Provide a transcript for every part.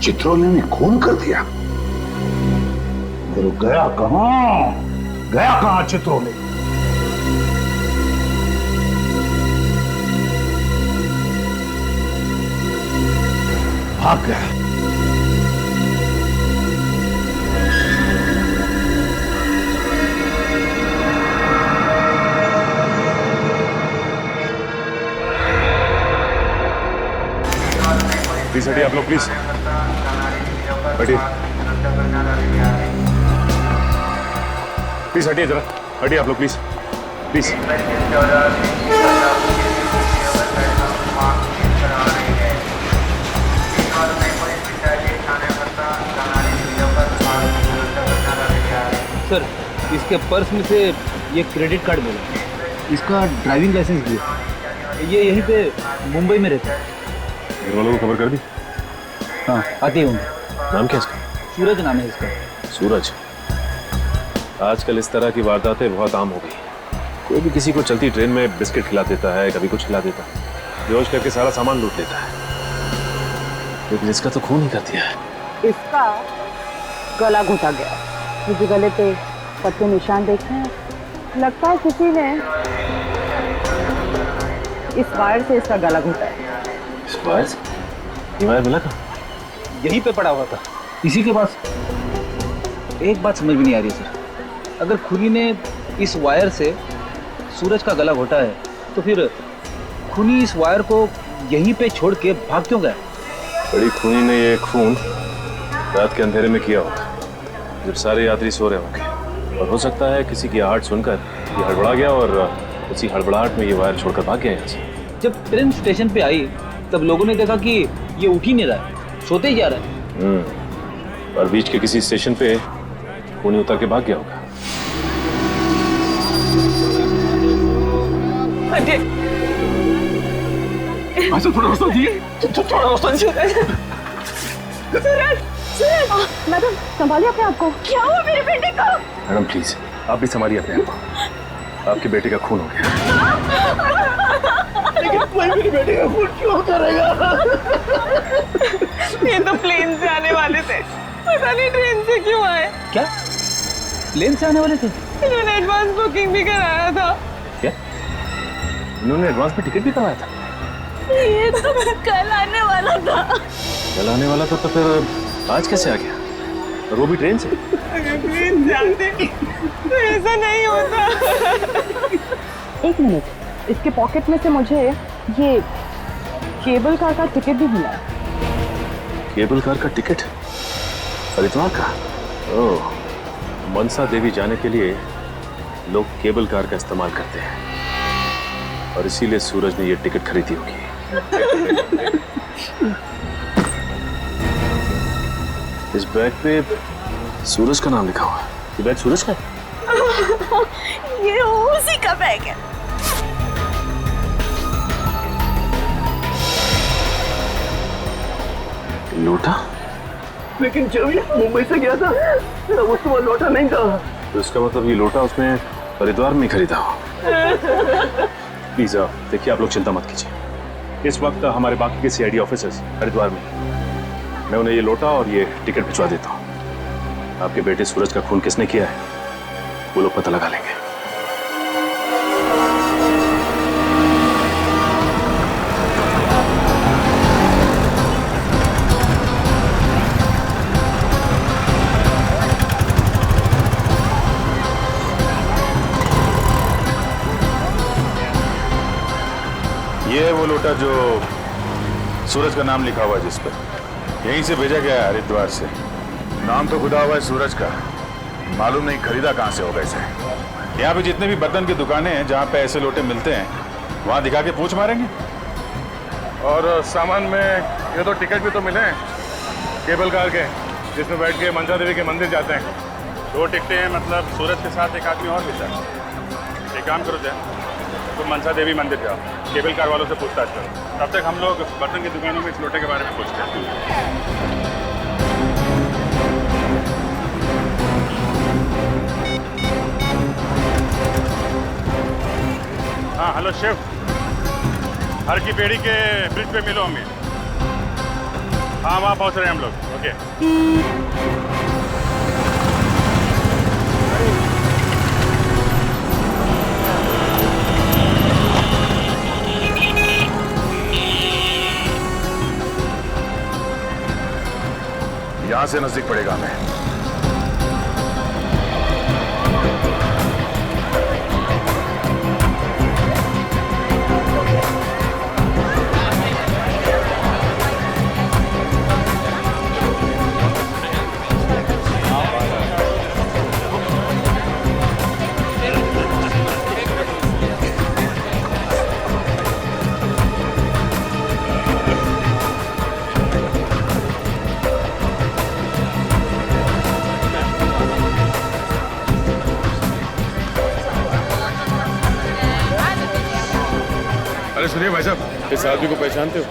चित्रोले ने खून कर दिया? फिर गया कहां चित्रोले? भाग गया। प्लीज हटिए आप लोग, प्लीज हटिए, प्लीज हटिए, जरा हटिए आप लोग, प्लीज प्लीज। सर, इसके पर्स में से ये क्रेडिट कार्ड मिला, इसका ड्राइविंग लाइसेंस भी है। ये यहीं पे मुंबई में रहता है। घर वालों को खबर कर दी? हाँ, आते होंगे। नाम क्या इसका? सूरज नाम है इसका। सूरज। आजकल इस तरह की वारदातें बहुत आम हो गई। कोई भी किसी को चलती ट्रेन में बिस्किट खिला देता है, कभी कुछ खिला देता है, बेहोश करके सारा सामान लूट लेता है। लेकिन इसका तो खून ही कर दिया है। इसका गला घोटा गया। मुझे गले पे पत्ते निशान देखे हैं, लगता है किसी ने इस वायर से इसका गला घोटा है। इस वायर से? ये वायर मिला कहाँ? यहीं पे पड़ा हुआ था, इसी के पास। एक बात समझ में नहीं आ रही सर, अगर खूनी ने इस वायर से सूरज का गला घोटा है तो फिर खूनी इस वायर को यहीं पे छोड़ के भाग क्यों गया? बड़ी खूनी ने ये खून रात के अंधेरे में किया होगा, जब सारे यात्री सो रहे होंगे। और हो सकता है किसी की आहट सुनकर ये हड़बड़ा गया और उसी हड़बड़ाहट में ये वायर छोड़कर भाग गया यहाँ से। जब ट्रेन स्टेशन पे आई तब लोगों ने देखा कि ये उठ ही नहीं रहा है, सोते ही जा रहा है। और बीच के किसी स्टेशन पे खूनी उतर के भाग गया होगा। अच्छा, थोड़ा रास्ता दिए, थोड़ा रास्ता दीजिए। मैडम, संभालिए अपने आप को। क्या हुआ मेरे बेटे को? मैडम प्लीज, आप भी संभालिए अपने आप को। आपके बेटे का खून हो गया। लेकिन कोई मेरे बेटे का खून क्यों करेगा? ये तो प्लेन से आने वाले थे, पता नहीं ट्रेन से क्यों आए। क्या प्लेन से आने वाले थे? इन्होंने एडवांस बुकिंग भी कराया था। क्या? इन्होंने एडवांस में टिकट भी करवाया था? ये तो कल आने वाला था। कल आने वाला था तो फिर आज कैसे आ गया? और वो भी ट्रेन से? अगर प्लेन से आते तो ऐसा नहीं होता। एक मिनट, इसके पॉकेट में से मुझे ये केबल कार का टिकट भी मिला। केबल कार का टिकट? हरिद्वार का? ओह, मनसा देवी जाने के लिए लोग केबल कार का इस्तेमाल करते हैं और इसीलिए सूरज ने ये टिकट खरीदी होगी। इस बैग पे सूरज का नाम लिखा हुआ है। ये बैग सूरज का है? ये उसी का बैग है। लोटा? लेकिन जब ये मुंबई से गया था वो तो लौटा नहीं था। तो इसका मतलब ये लोटा उसने हरिद्वार में ही खरीदा हो। प्लीज देखिए, आप लोग चिंता मत कीजिए। इस वक्त हमारे बाकी के सीआईडी ऑफिसर्स हरिद्वार में, मैं उन्हें ये लोटा और ये टिकट भिजवा देता हूँ। आपके बेटे सूरज का खून किसने किया है वो लोग पता लगा लेंगे। ये वो लोटा जो सूरज का नाम लिखा हुआ है जिस पर, यहीं से भेजा गया है हरिद्वार से। नाम तो खुदा हुआ है सूरज का, मालूम नहीं खरीदा कहाँ से होगा इसे। यहाँ पे जितने भी बर्तन की दुकानें हैं जहाँ पे ऐसे लोटे मिलते हैं वहाँ दिखा के पूछ मारेंगे। और सामान में ये तो टिकट भी तो मिले हैं केबल कार के, जिसमें बैठ के मनसा देवी के मंदिर जाते हैं। 2 टिकटें हैं, मतलब सूरज के साथ एक आदमी और भी था। एक काम करो जाए, तुम मनसा देवी मंदिर जाओ, केबल कार वालों से पूछताछ करो। तब तक हम लोग बर्तन की दुकानों में इस लोटे के बारे में पूछते हैं। हाँ हेलो शेफ, हर की पेड़ी के ब्रिज पे मिलो हमें। हाँ वहाँ पहुँच रहे हैं हम लोग। ओके। यहाँ से नजदीक पड़ेगा हमें। अरे सुनिए भाई साहब, इस आदमी को पहचानते हो?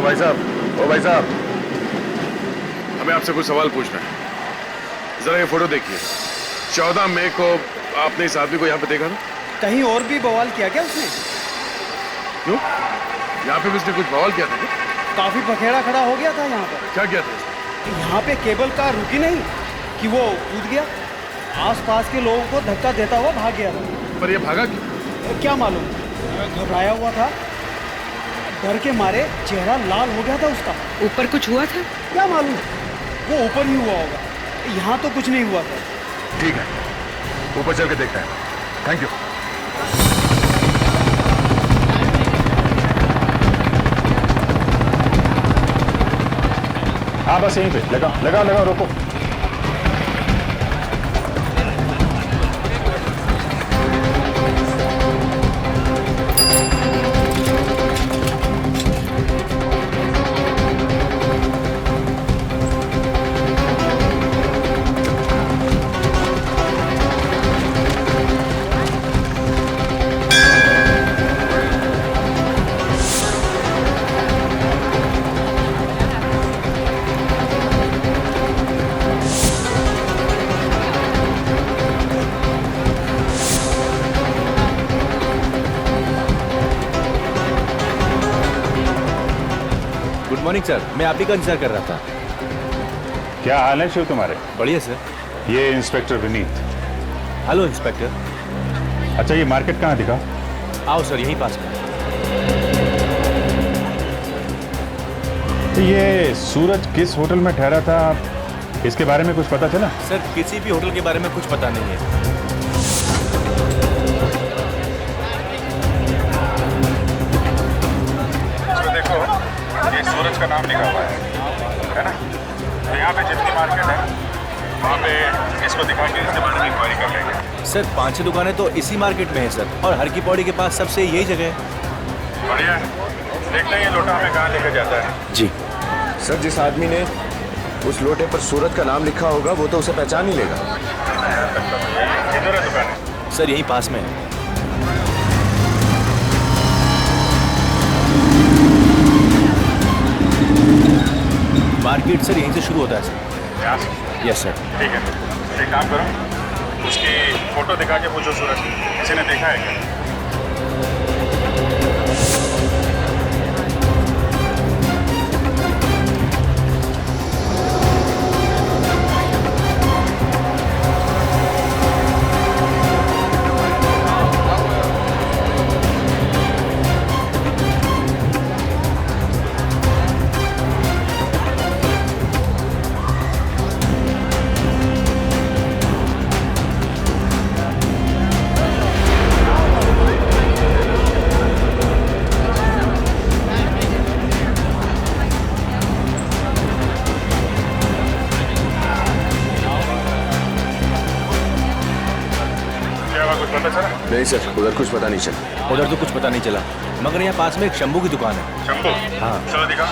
भाई साहब, ओ भाई साहब, हमें आपसे कुछ सवाल पूछना है। जरा ये फोटो देखिए। 14 मई को आपने इस आदमी को यहाँ पे देखा था? कहीं और भी बवाल किया क्या उसने? क्यों? यहाँ पे भी उसने कुछ बवाल किया था क्या? काफी पखेड़ा खड़ा हो गया था यहाँ पर। क्या किया था उसने? यहाँ पे केबल कार रुकी नहीं कि वो कूद गया, आसपास के लोगों को धक्का देता हुआ भाग गया था। पर ये भागा क्यों? क्या मालूम, घबराया हुआ था, डर के मारे चेहरा लाल हो गया था उसका। ऊपर कुछ हुआ था? क्या मालूम, वो ऊपर ही हुआ होगा, यहाँ तो कुछ नहीं हुआ था। ठीक है, ऊपर चल के देखते हैं। Thank you. हाँ बस यहीं पे लगा रोको। गुड मॉर्निंग सर, मैं आप ही का इंतजार कर रहा था। क्या हाल है शिव तुम्हारे? बढ़िया सर। ये इंस्पेक्टर विनीत। Hello inspector. अच्छा, ये मार्केट कहाँ दिखा? आओ सर, यहीं पास में। तो ये सूरज किस होटल में ठहरा था, इसके बारे में कुछ पता चला? सर किसी भी होटल के बारे में कुछ पता नहीं है। देखो, ये सूरज का नाम लिखा हुआ है ना? तो यहाँ पे जितनी मार्केट है वहाँ पे इसको दिखा के इसके बारे में इंक्वायरी कर लेंगे। सर 5-6 दुकानें तो इसी मार्केट में है सर, और हर की पौड़ी के पास सबसे यही जगह है। बढ़िया है, देखते हैं ये लोटा हमें कहाँ लेकर जाता है। जी सर, जिस आदमी ने उस लोटे पर सूरज का नाम लिखा होगा वो तो उसे पहचान ही लेगा। किधर है दुकान? सर यहीं पास में है। मार्केट सर यहीं से शुरू होता है सर। यहाँ से? Yes sir. ठीक है, एक काम करो, उसकी फोटो दिखा के पूछो सूरज किसी ने देखा है क्या? नहीं सर, उधर कुछ पता नहीं चला। उधर तो कुछ पता नहीं चला, मगर यहाँ पास में एक शंभू की दुकान है। शंभू? हाँ। चलो दिखा।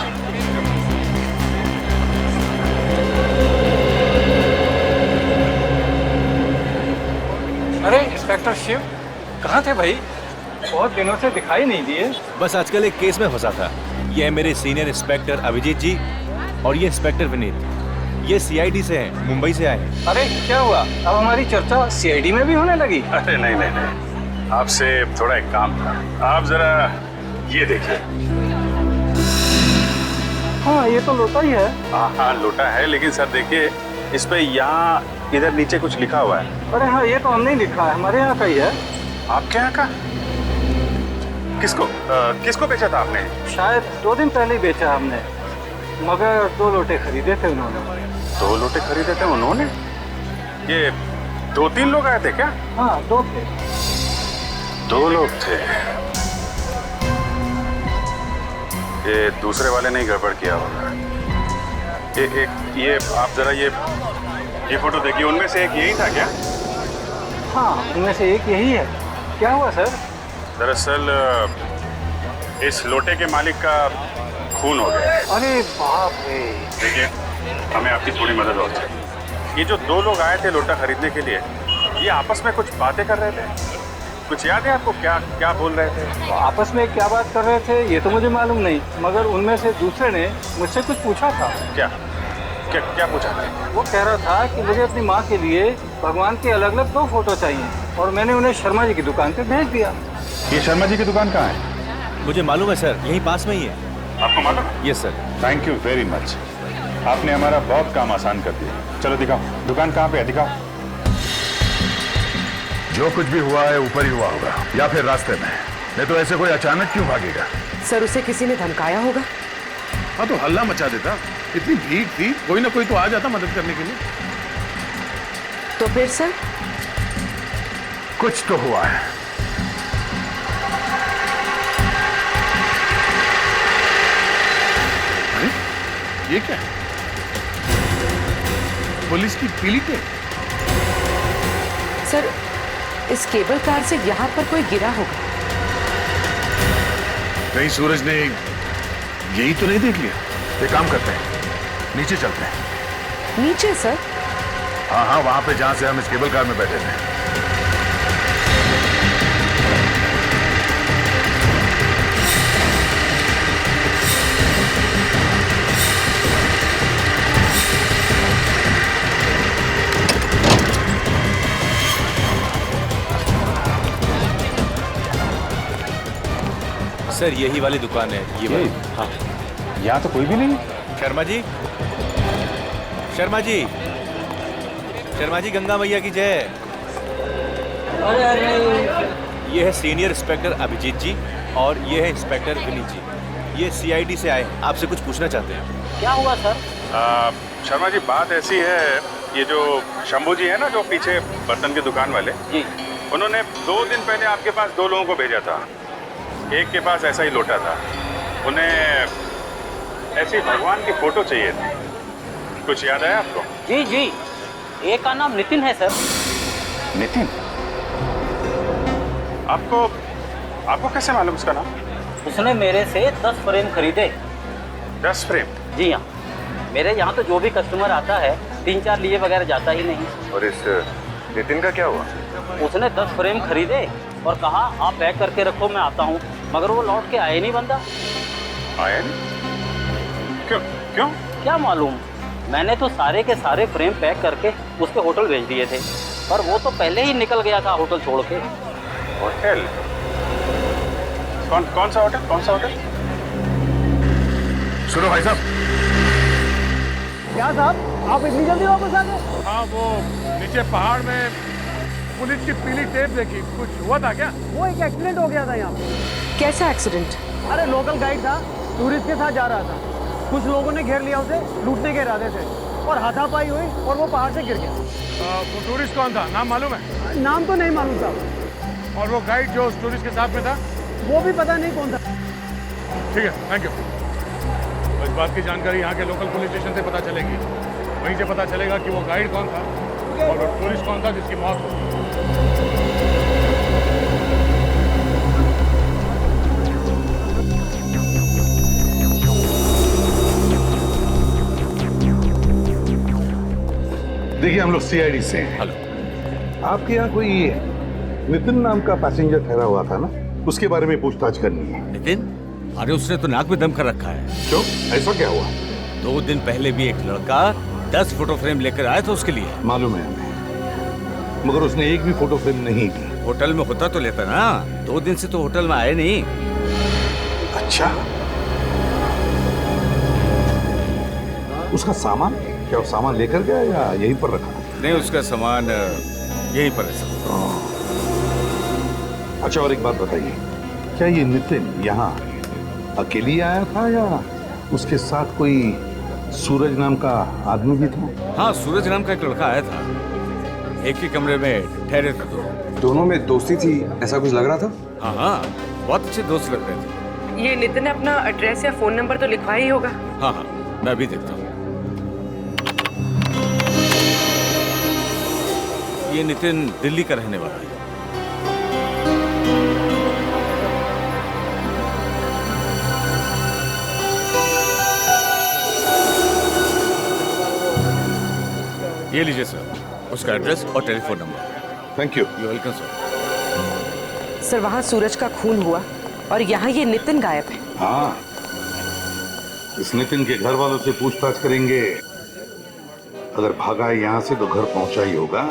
अरे इंस्पेक्टर शिव, कहाँ थे भाई? बहुत दिनों से दिखाई नहीं दिए। बस आजकल एक केस में फंसा था। ये है मेरे सीनियर इंस्पेक्टर अभिजीत जी और ये इंस्पेक्टर विनीत। ये सीआईडी से हैं, मुंबई से आए हैं। अरे क्या हुआ, अब हमारी चर्चा सीआईडी में भी होने लगी? अरे नहीं नहीं नहीं, आपसे थोड़ा एक काम था। आप जरा ये देखिए। हाँ ये तो लोटा ही है। हाँ लोटा है, लेकिन सर देखिए इस पे यहाँ इधर नीचे कुछ लिखा हुआ है। अरे हाँ ये तो हमने ही लिखा है, हमारे यहाँ का ही है। आपके यहाँ का? किसको किसको बेचा था आपने? शायद 2 दिन पहले ही बेचा हमने, मगर 2 लोटे खरीदे थे उन्होंने। 2 लोटे खरीदे थे उन्होंने? ये 2-3 लोग आए थे क्या? हाँ 2 थे। 2 लोग थे। ये दूसरे वाले ने गड़बड़ किया होगा। ये आप जरा ये फोटो देखिए, उनमें से एक यही था क्या? हाँ उनमें से एक यही है। क्या हुआ सर? दरअसल इस लोटे के मालिक का खून हो गया। अरे बाप रे। देखिए हमें आपकी थोड़ी मदद और चाहिए। ये जो 2 लोग आए थे लोटा खरीदने के लिए, ये आपस में कुछ बातें कर रहे थे। कुछ याद है आपको क्या क्या बोल रहे थे? आपस में क्या बात कर रहे थे ये तो मुझे मालूम नहीं, मगर उनमें से दूसरे ने मुझसे कुछ पूछा था। क्या क्या क्या पूछा था? वो कह रहा था कि मुझे अपनी माँ के लिए भगवान के अलग अलग 2 फोटो चाहिए, और मैंने उन्हें शर्मा जी की दुकान पे भेज दिया। ये शर्मा जी की दुकान कहाँ है? मुझे मालूम है सर, यहीं पास में ही है। आपको मालूम? Yes sir. Thank you very much, आपने हमारा बहुत काम आसान कर दिया। चलो दिखाओ दुकान कहाँ पे है, दिखाओ। जो कुछ भी हुआ है ऊपर ही हुआ होगा या फिर रास्ते में, नहीं तो ऐसे कोई अचानक क्यों भागेगा? सर उसे किसी ने धमकाया होगा। हाँ तो हल्ला मचा देता, इतनी भीड़ थी, कोई ना कोई तो आ जाता मदद करने के लिए। तो फिर सर? कुछ तो हुआ है। अरे ये क्या है? पुलिस की पीली टेप। सर इस केबल कार से यहाँ पर कोई गिरा होगा। कहीं सूरज ने यही तो नहीं देख लिया? एक काम करते हैं, नीचे चलते हैं। नीचे सर? हाँ हाँ वहां पे जहां से हम इस केबल कार में बैठे थे। सर यही वाली दुकान है, ये वाली। हाँ यहाँ तो कोई भी नहीं। शर्मा जी, शर्मा जी, शर्मा जी, गंगा मैया की जय। ये है सीनियर इंस्पेक्टर अभिजीत जी और ये है इंस्पेक्टर विनीत जी। ये सीआईडी से आए, आपसे कुछ पूछना चाहते हैं। क्या हुआ सर? शर्मा जी बात ऐसी है, ये जो शंभू जी है ना, जो पीछे बर्तन की दुकान वाले जी, उन्होंने 2 दिन पहले आपके पास 2 लोगों को भेजा था। एक के पास ऐसा ही लोटा था, उन्हें ऐसी भगवान की फोटो चाहिए थी। कुछ याद है आपको? जी जी, एक का नाम नितिन है सर। नितिन? आपको कैसे मालूम उसका नाम? उसने मेरे से 10 फ्रेम खरीदे। 10 फ्रेम? जी हाँ, मेरे यहाँ तो जो भी कस्टमर आता है 3-4 लिए बगैर जाता ही नहीं। और इस नितिन का क्या हुआ? उसने 10 फ्रेम खरीदे और कहा आप पैक करके रखो, मैं आता हूँ, मगर वो लौट के आए नहीं बंदा। आया नहीं? क्यों क्यों? क्या मालूम, मैंने तो सारे के सारे फ्रेम पैक करके उसके होटल भेज दिए थे, पर वो तो पहले ही निकल गया था होटल छोड़ के। होटल? कौन सा होटल? कौन सा होटल? सुनो भाई साहब। क्या साहब, आप इतनी जल्दी वापस आ गए? हाँ वो नीचे पहाड़ में पुलिस की पीली टेप देखी, कुछ हुआ था क्या? वो एक एक्सीडेंट हो गया था यहाँ पे। कैसा एक्सीडेंट? अरे लोकल गाइड था, टूरिस्ट के साथ जा रहा था, कुछ लोगों ने घेर लिया उसे, लूटने के इरादे से, और हाथापाई हुई और वो पहाड़ से गिर गया। वो टूरिस्ट कौन था, नाम मालूम है? नाम तो नहीं मालूम साहब। और वो गाइड जो उस टूरिस्ट के साथ में था? वो भी पता नहीं कौन था। ठीक है, थैंक यू। इस बात की जानकारी यहाँ के लोकल पुलिस स्टेशन से पता चलेगी, वहीं से पता चलेगा कि वो गाइड कौन था और वो टूरिस्ट कौन था जिसकी मौत हुई। हम लोग सीआईडी से हैं। हेलो। आपके यहाँ कोई नितिन नाम का पैसेंजर ठहरा हुआ था ना, उसके बारे में पूछताछ करनी है। नितिन? अरे उसने तो नाक में दम कर रखा है। क्यों, ऐसा क्या हुआ? 2 दिन पहले भी एक लड़का 10 फोटो फ्रेम लेकर आया था उसके लिए। मालूम है हमें, मगर उसने एक भी फोटो फ्रेम नहीं दी। होटल में होता तो लेता ना, 2 दिन से तो होटल में आए नहीं। अच्छा, उसका सामान क्या, वो सामान लेकर गया या यहीं पर रखा? नहीं, उसका सामान यहीं पर है सब। अच्छा, और एक बात बताइए, क्या ये नितिन यहाँ अकेली आया था या उसके साथ कोई सूरज नाम का आदमी भी था? हाँ, सूरज नाम का एक लड़का आया था, एक ही कमरे में ठहरे थे दोनों में दोस्ती थी, ऐसा कुछ लग रहा था? हाँ हाँ, बहुत अच्छे दोस्त लग रहे थे। ये नितिन ने अपना एड्रेस या फोन नंबर तो लिखवा ही होगा। हाँ हाँ, मैं अभी देखता हूँ। ये नितिन दिल्ली का रहने वाला है। ये लीजिए सर, उसका एड्रेस और telephone number. Thank you. You welcome sir. Sir, वहाँ सूरज का खून हुआ और यहाँ ये नितिन गायब है। हाँ, इस नितिन के घर वालों से पूछताछ करेंगे। अगर भागा है यहाँ से तो घर पहुंचा ही होगा।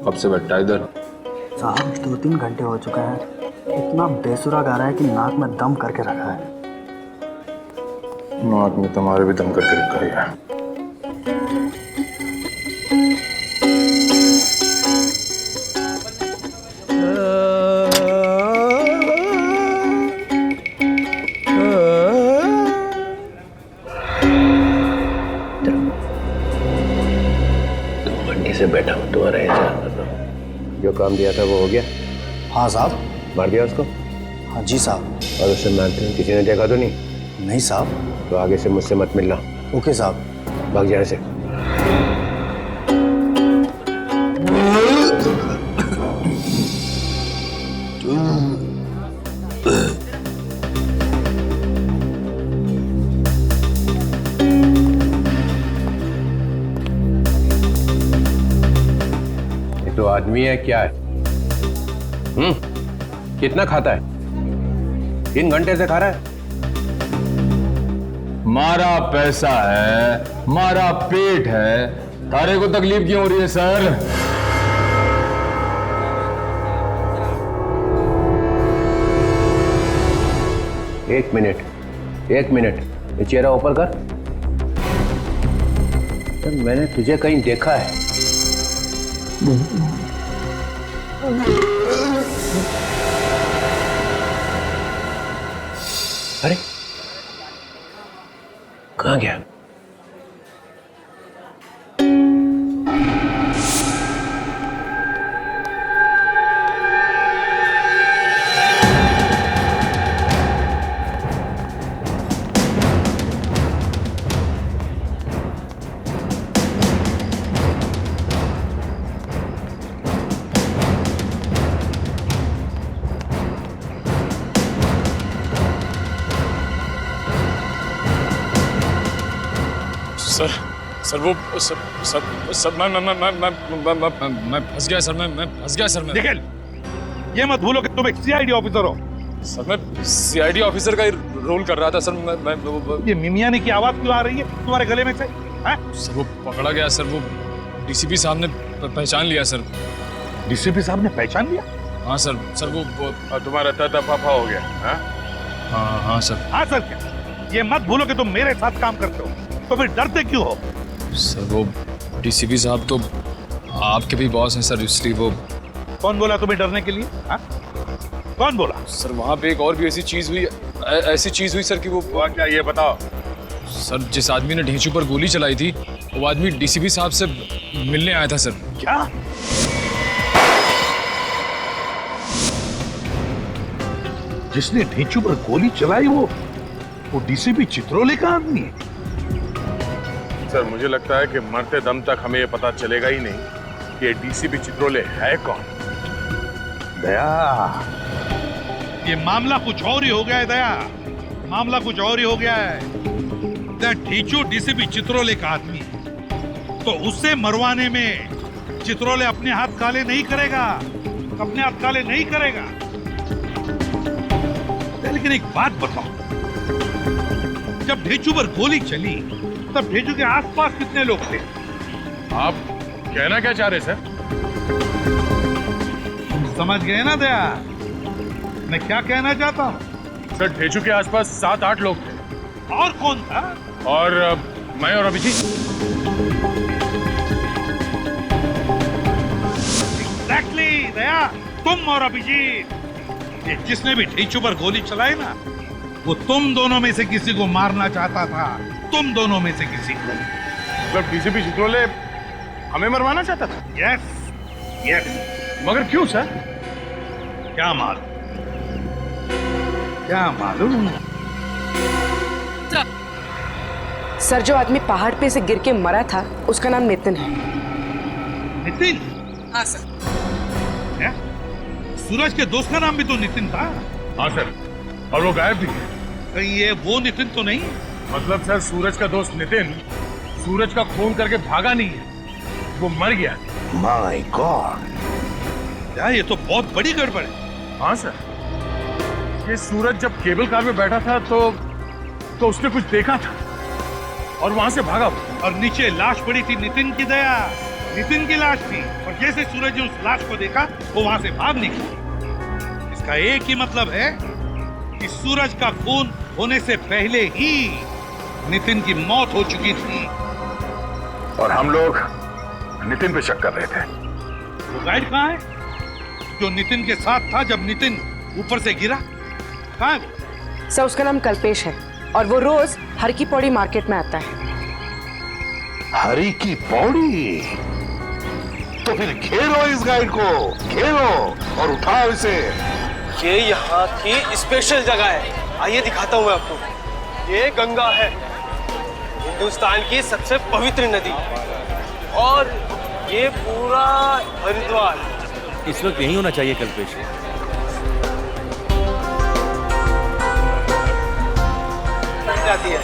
कब से बैठा इधर? साहब 2-3 घंटे हो चुका है, इतना बेसुरा गा रहा है कि नाक में दम करके रखा है। नाक में तुम्हारे भी दम करके रखा है। से बैठा हूँ, तुम्हारा इंतजार कर रहा हूँ। जो काम दिया था वो हो गया? हाँ साहब। मार दिया उसको? हाँ जी साहब। और उससे मारते हैं किसी ने देखा तो नहीं? नहीं साहब। तो आगे से मुझसे मत मिलना। ओके साहब। भाग जाने से। तो आदमी है क्या है? कितना खाता है? 3 घंटे से खा रहा है। मारा पैसा है, मारा पेट है, तारे को तकलीफ क्यों हो रही है सर? एक मिनट, ये चेहरा ऊपर कर। तो मैंने तुझे कहीं देखा है। अरे कहाँ गया? सर वो सर मैं फंस गया सर। मैं फंस गया सर। निखिल, ये मत भूलो कि तुम एक सीआईडी ऑफिसर हो। सर मैं सीआईडी ऑफिसर का ही रोल कर रहा था सर। मैं ये मिमियाने की आवाज क्यों आ रही है तुम्हारे गले में से? सर वो पकड़ा गया सर। वो डीसीपी साहब ने पहचान लिया सर। डीसीपी साहब ने पहचान लिया? हाँ सर वो तुम्हारा तफाफा हो गया? हाँ सर। हाँ सर क्या? ये मत भूलो कि तुम मेरे साथ काम करते हो, तो फिर डरते क्यों हो? सर वो डीसीपी साहब तो आपके भी बॉस हैं सर, इसलिए वो। कौन बोला तुम्हें डरने के लिए? हा? कौन बोला? सर वहाँ पे एक और भी ऐसी चीज हुई सर कि वो क्या, ये बताओ। सर जिस आदमी ने ढेंचू पर गोली चलाई थी वो आदमी डीसीपी साहब से मिलने आया था सर। क्या? जिसने ढेंचू पर गोली चलाई वो वो डीसीपी चित्रोले का आदमी है। सर मुझे लगता है कि मरते दम तक हमें ये पता चलेगा ही नहीं कि डीसीपी चित्रोले है कौन। दया, ये मामला कुछ और ही हो गया है दया, मामला कुछ और ही हो गया है। ढीचू डीसीपी चित्रोले का आदमी है, तो उससे मरवाने में चित्रोले अपने हाथ काले नहीं करेगा, अपने हाथ काले नहीं करेगा। लेकिन एक बात बताओ, जब ढीचू पर गोली चली तब ढीचू के आसपास कितने लोग थे? आप कहना क्या चाह रहे सर? समझ गए ना दया मैं क्या कहना चाहता हूँ? सर ढेचू के आसपास 7-8 लोग थे। और कौन था? और मैं और अभिजीत। एग्जैक्टली दया, तुम और अभिजीत। ये जिसने भी ढीचू पर गोली चलाई ना, वो तुम दोनों में से किसी को मारना चाहता था, तुम दोनों में से किसी को। मतलब डीसीपी चित्रोले हमें मरवाना चाहता था? Yes yes. मगर क्यों सर? क्या मालूम, क्या मालूम। सर जो आदमी पहाड़ पे से गिर के मरा था उसका नाम नितिन है। नितिन? हाँ सर। क्या? सूरज के दोस्त का नाम भी तो नितिन था। हाँ सर, और वो गायब भी है। कहीं ये वो नितिन तो नहीं? मतलब सर सूरज का दोस्त नितिन सूरज का खून करके भागा नहीं है, वो मर गया। माय गॉड, यार ये तो बहुत बड़ी गड़बड़ है। हाँ सर, ये सूरज जब केबल कार में बैठा था तो उसने कुछ देखा था और वहां से भागा। और नीचे लाश पड़ी थी नितिन की दया, नितिन की लाश थी। और जैसे सूरज ने उस लाश को देखा वो वहां से भाग निकला। इसका एक ही मतलब है कि सूरज का खून होने से पहले ही नितिन की मौत हो चुकी थी। और हम लोग नितिन पे शक कर रहे थे। वो गाइड कहाँ है जो नितिन के साथ था जब नितिन ऊपर से गिरा? कहाँ है वो? सर उसका नाम कल्पेश है और वो रोज हर की पौड़ी मार्केट में आता है। हरी की पौड़ी? तो फिर घेरो इस गाइड को, घेरो और उठाओ इसे। ये यहाँ की स्पेशल जगह है, आइए दिखाता हूँ मैं आपको। ये गंगा है, हिंदुस्तान की सबसे पवित्र नदी, और ये पूरा हरिद्वार। इस वक्त यही होना चाहिए कल्पेश। जाती है,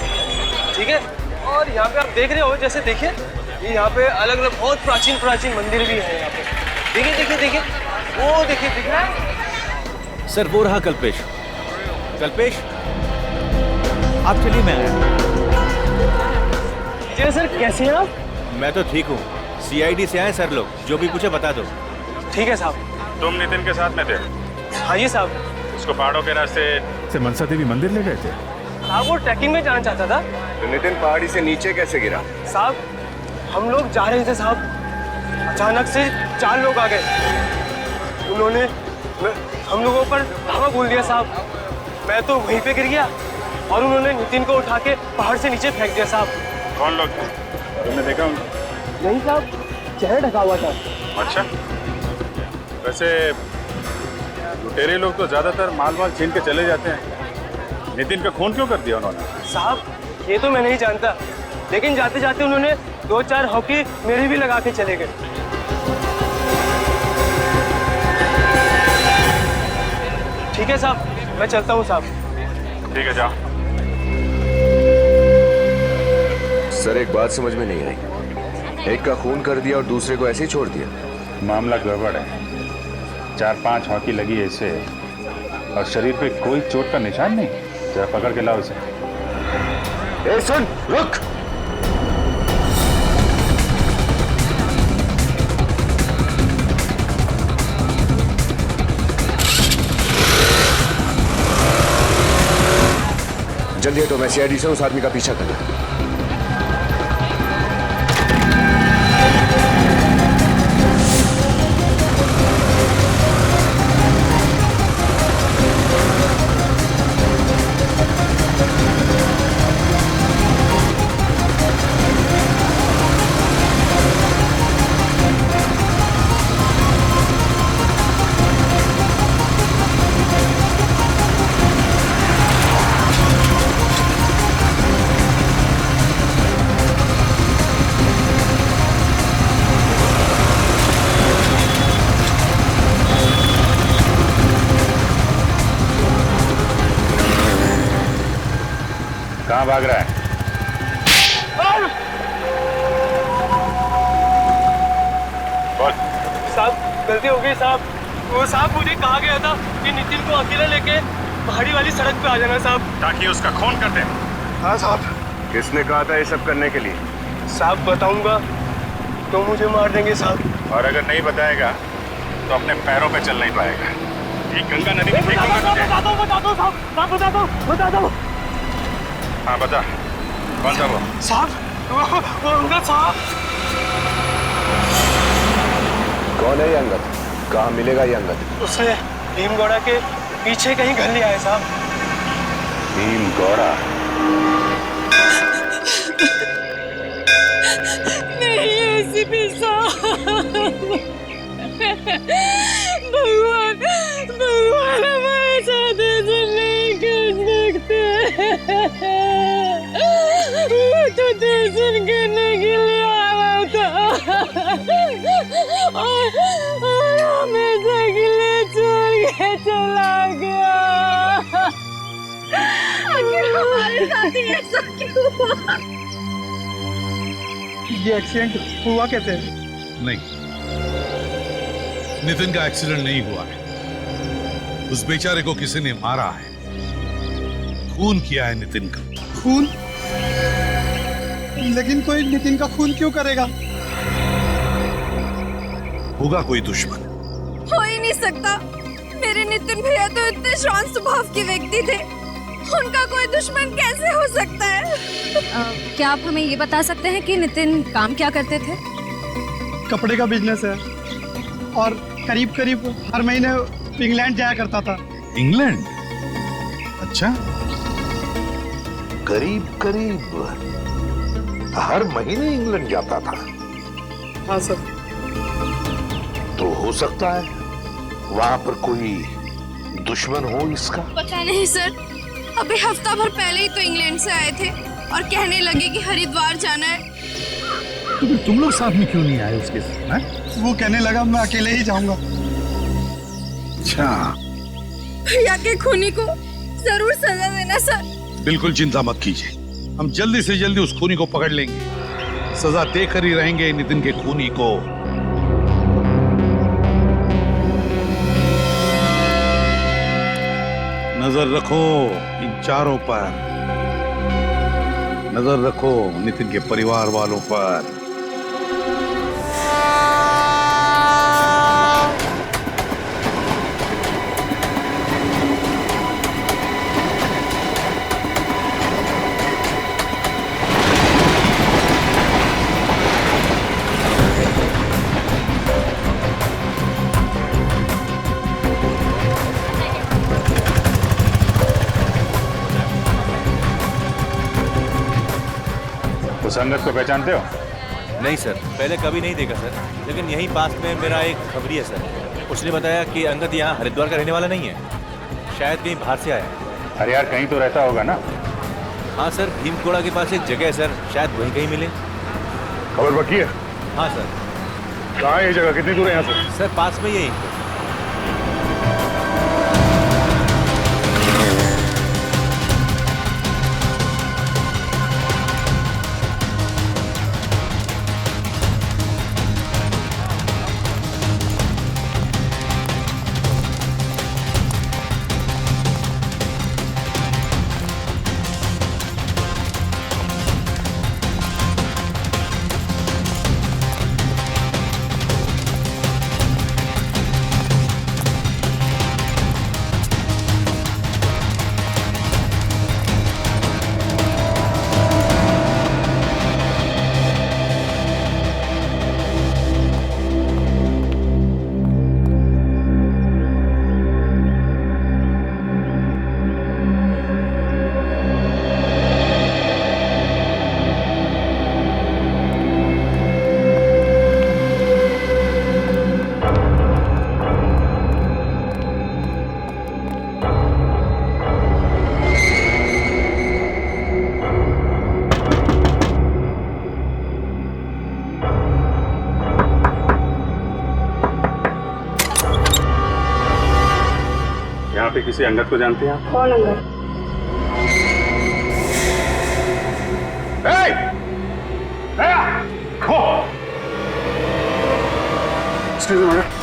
ठीक है। और यहाँ पे आप देख रहे हो, जैसे देखिए ये यहाँ पे अलग अलग बहुत प्राचीन प्राचीन मंदिर भी है यहाँ पे। देखिए देखिए देखिए, वो देखिए, दिख रहा है? सर वो रहा कल्पेश। कल्पेश आप चलिए, मैं आया। जी सर, कैसे हैं आप? मैं तो ठीक हूँ, सीआईडी से आए सर लोग, जो भी पूछे बता दो। ठीक है साहब। तुम नितिन के साथ में थे? हाँ जी साहब। उसको पहाड़ों के रास्ते से मनसा देवी मंदिर ले गए थे? साहब वो ट्रैकिंग में जाना चाहता था। तो नितिन पहाड़ी से नीचे कैसे गिरा? साहब हम लोग जा रहे थे साहब, अचानक से 4 लोग आ गए। उन्होंने हम लोगों पर धावा बोल दिया साहब। मैं तो वहीं पे गिर गया और उन्होंने नितिन को उठा के पहाड़ से नीचे फेंक दिया साहब। कौन लोग थे? तुमने देखा उनको? नहीं साहब, चेहरा ढका हुआ था। अच्छा, वैसे लुटेरे लोग तो ज्यादातर माल छीन के चले जाते हैं। नितिन का खून क्यों कर दिया उन्होंने? साहब ये तो मैं नहीं जानता, लेकिन जाते जाते उन्होंने 2-4 हॉकी मेरे भी लगा के चले गए। ठीक है साहब, मैं चलता हूँ साहब। ठीक है, जाओ। सर एक बात समझ में नहीं आई, एक का खून कर दिया और दूसरे को ऐसे ही छोड़ दिया। मामला गड़बड़ है। 4-5 हॉकी लगी है इसे और शरीर पे कोई चोट का निशान नहीं। जरा पकड़ के लाओ इसे। ए सुन, रुक। जल्दी हटो, मैं सीआईडी से उस आदमी का पीछा करना। कहाँ भाग रहा है? बोल। साहब गलती हो गई साहब। वो साहब मुझे कहा गया था कि नितिन को अकेला लेके पहाड़ी वाली सड़क पे आ जाना साहब, ताकि उसका खून कर दे। हाँ साहब। किसने कहा था ये सब करने के लिए? साहब बताऊंगा तो मुझे मार देंगे साहब। और अगर नहीं बताएगा तो अपने पैरों पे चल नहीं पाएगा। ये गंगा नदी में फेंकूंगा तुझे। बता दो साहब, बता दो। हाँ बता, कौन था वो? साहब वो अंगद साहब। कौन है ये अंगद? कहाँ मिलेगा ये अंगद? उसे भीमगौड़ा के पीछे कहीं घर ले आए साहब। भीमगौड़ा? नहीं एसीपी साहब, भगवान हमारे साथ ऐसा नहीं कर सकते। वो तो दर्शन करने के लिए आया था और हमें अकेले छोड़ के चला गया। आखिर हमारे साथ ही ऐसा क्यों हुआ? ये एक्सीडेंट हुआ कैसे? नहीं, नितिन का एक्सीडेंट नहीं हुआ है। उस बेचारे को किसी ने मारा है, खून किया है नितिन का। खून? लेकिन कोई नितिन का खून क्यों करेगा? होगा कोई दुश्मन। हो ही नहीं सकता। मेरे नितिन भैया तो इतने शांत स्वभाव के व्यक्ति थे, उनका कोई दुश्मन कैसे हो सकता है? क्या आप हमें ये बता सकते हैं कि नितिन काम क्या करते थे? कपड़े का बिजनेस है और करीब करीब हर महीने इंग्लैंड जाया करता था। इंग्लैंड? अच्छा। करीब करीब हर महीने इंग्लैंड जाता था? हाँ सर। तो हो सकता है वहां पर कोई दुश्मन हो इसका। पता नहीं सर, अभी हफ्ता भर पहले ही तो इंग्लैंड से आए थे और कहने लगे कि हरिद्वार जाना है। तो फिर तुम लोग साथ में क्यों नहीं आए उसके साथ? वो कहने लगा मैं अकेले ही जाऊंगा। अच्छा। भैया के खूनी को जरूर सजा देना सर। बिल्कुल चिंता मत कीजिए, हम जल्दी से जल्दी उस खूनी को पकड़ लेंगे। सजा देकर ही रहेंगे नितिन के खूनी को। नजर रखो इन चारों पर, नजर रखो नितिन के परिवार वालों पर। उस अंगद को पहचानते हो? नहीं सर, पहले कभी नहीं देखा सर, लेकिन यहीं पास में मेरा एक खबरी है सर। उसने बताया कि अंगद यहाँ हरिद्वार का रहने वाला नहीं है, शायद कहीं बाहर से आया है। अरे यार कहीं तो रहता होगा ना। हाँ सर, भीमकोड़ा के पास एक जगह है सर, शायद वहीं कहीं मिले। खबर पक्की है? हाँ सर। कहाँ है ये जगह, कितनी दूर है यहाँ से? सर पास में यही। यहाँ पे किसी अंगद को जानते हैं आप? कौन Angad? Excuse me madam.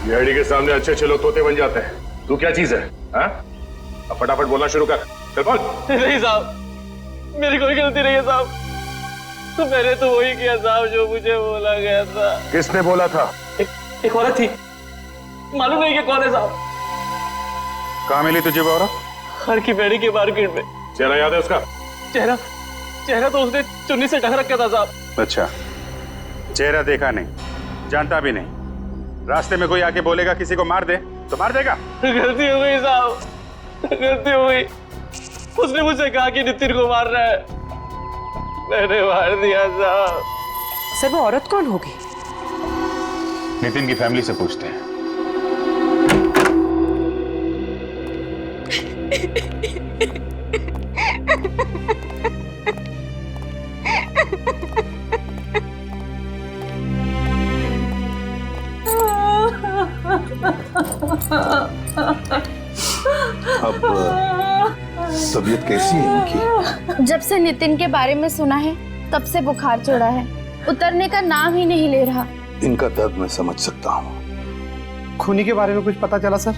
CID के सामने अच्छे अच्छे लोग तोते बन जाते हैं। तू क्या चीज है? हाँ? अब फटाफट बोलना शुरू कर। चल बोल। नहीं साहब, मेरी कोई गलती नहीं है साहब। तो मैंने तो वही किया साहब जो मुझे बोला गया था। किसने बोला था? एक औरत थी, मालूम नहीं कि कौन है साहब। कहाँ मिली तुझे वो औरत? हर की पेड़ी के मार्केट में। चेहरा याद है उसका? चेहरा तो उसने चुन्नी से ढक रखा था साहब। अच्छा, चेहरा देखा नहीं, जानता भी नहीं। रास्ते में कोई आके बोलेगा किसी को मार दे तो मार देगा? गलती हो गई साहब, गलती हो गई। उसने मुझसे कहा कि नितिन को मार रहा है, मैंने मार दिया साहब। सर वो औरत कौन होगी? नितिन की फैमिली से पूछते हैं। अब तबीयत कैसी है इनकी? जब से नितिन के बारे में सुना है तब से बुखार चढ़ा है, उतरने का नाम ही नहीं ले रहा। इनका दर्द मैं समझ सकता हूँ। खूनी के बारे में कुछ पता चला सर?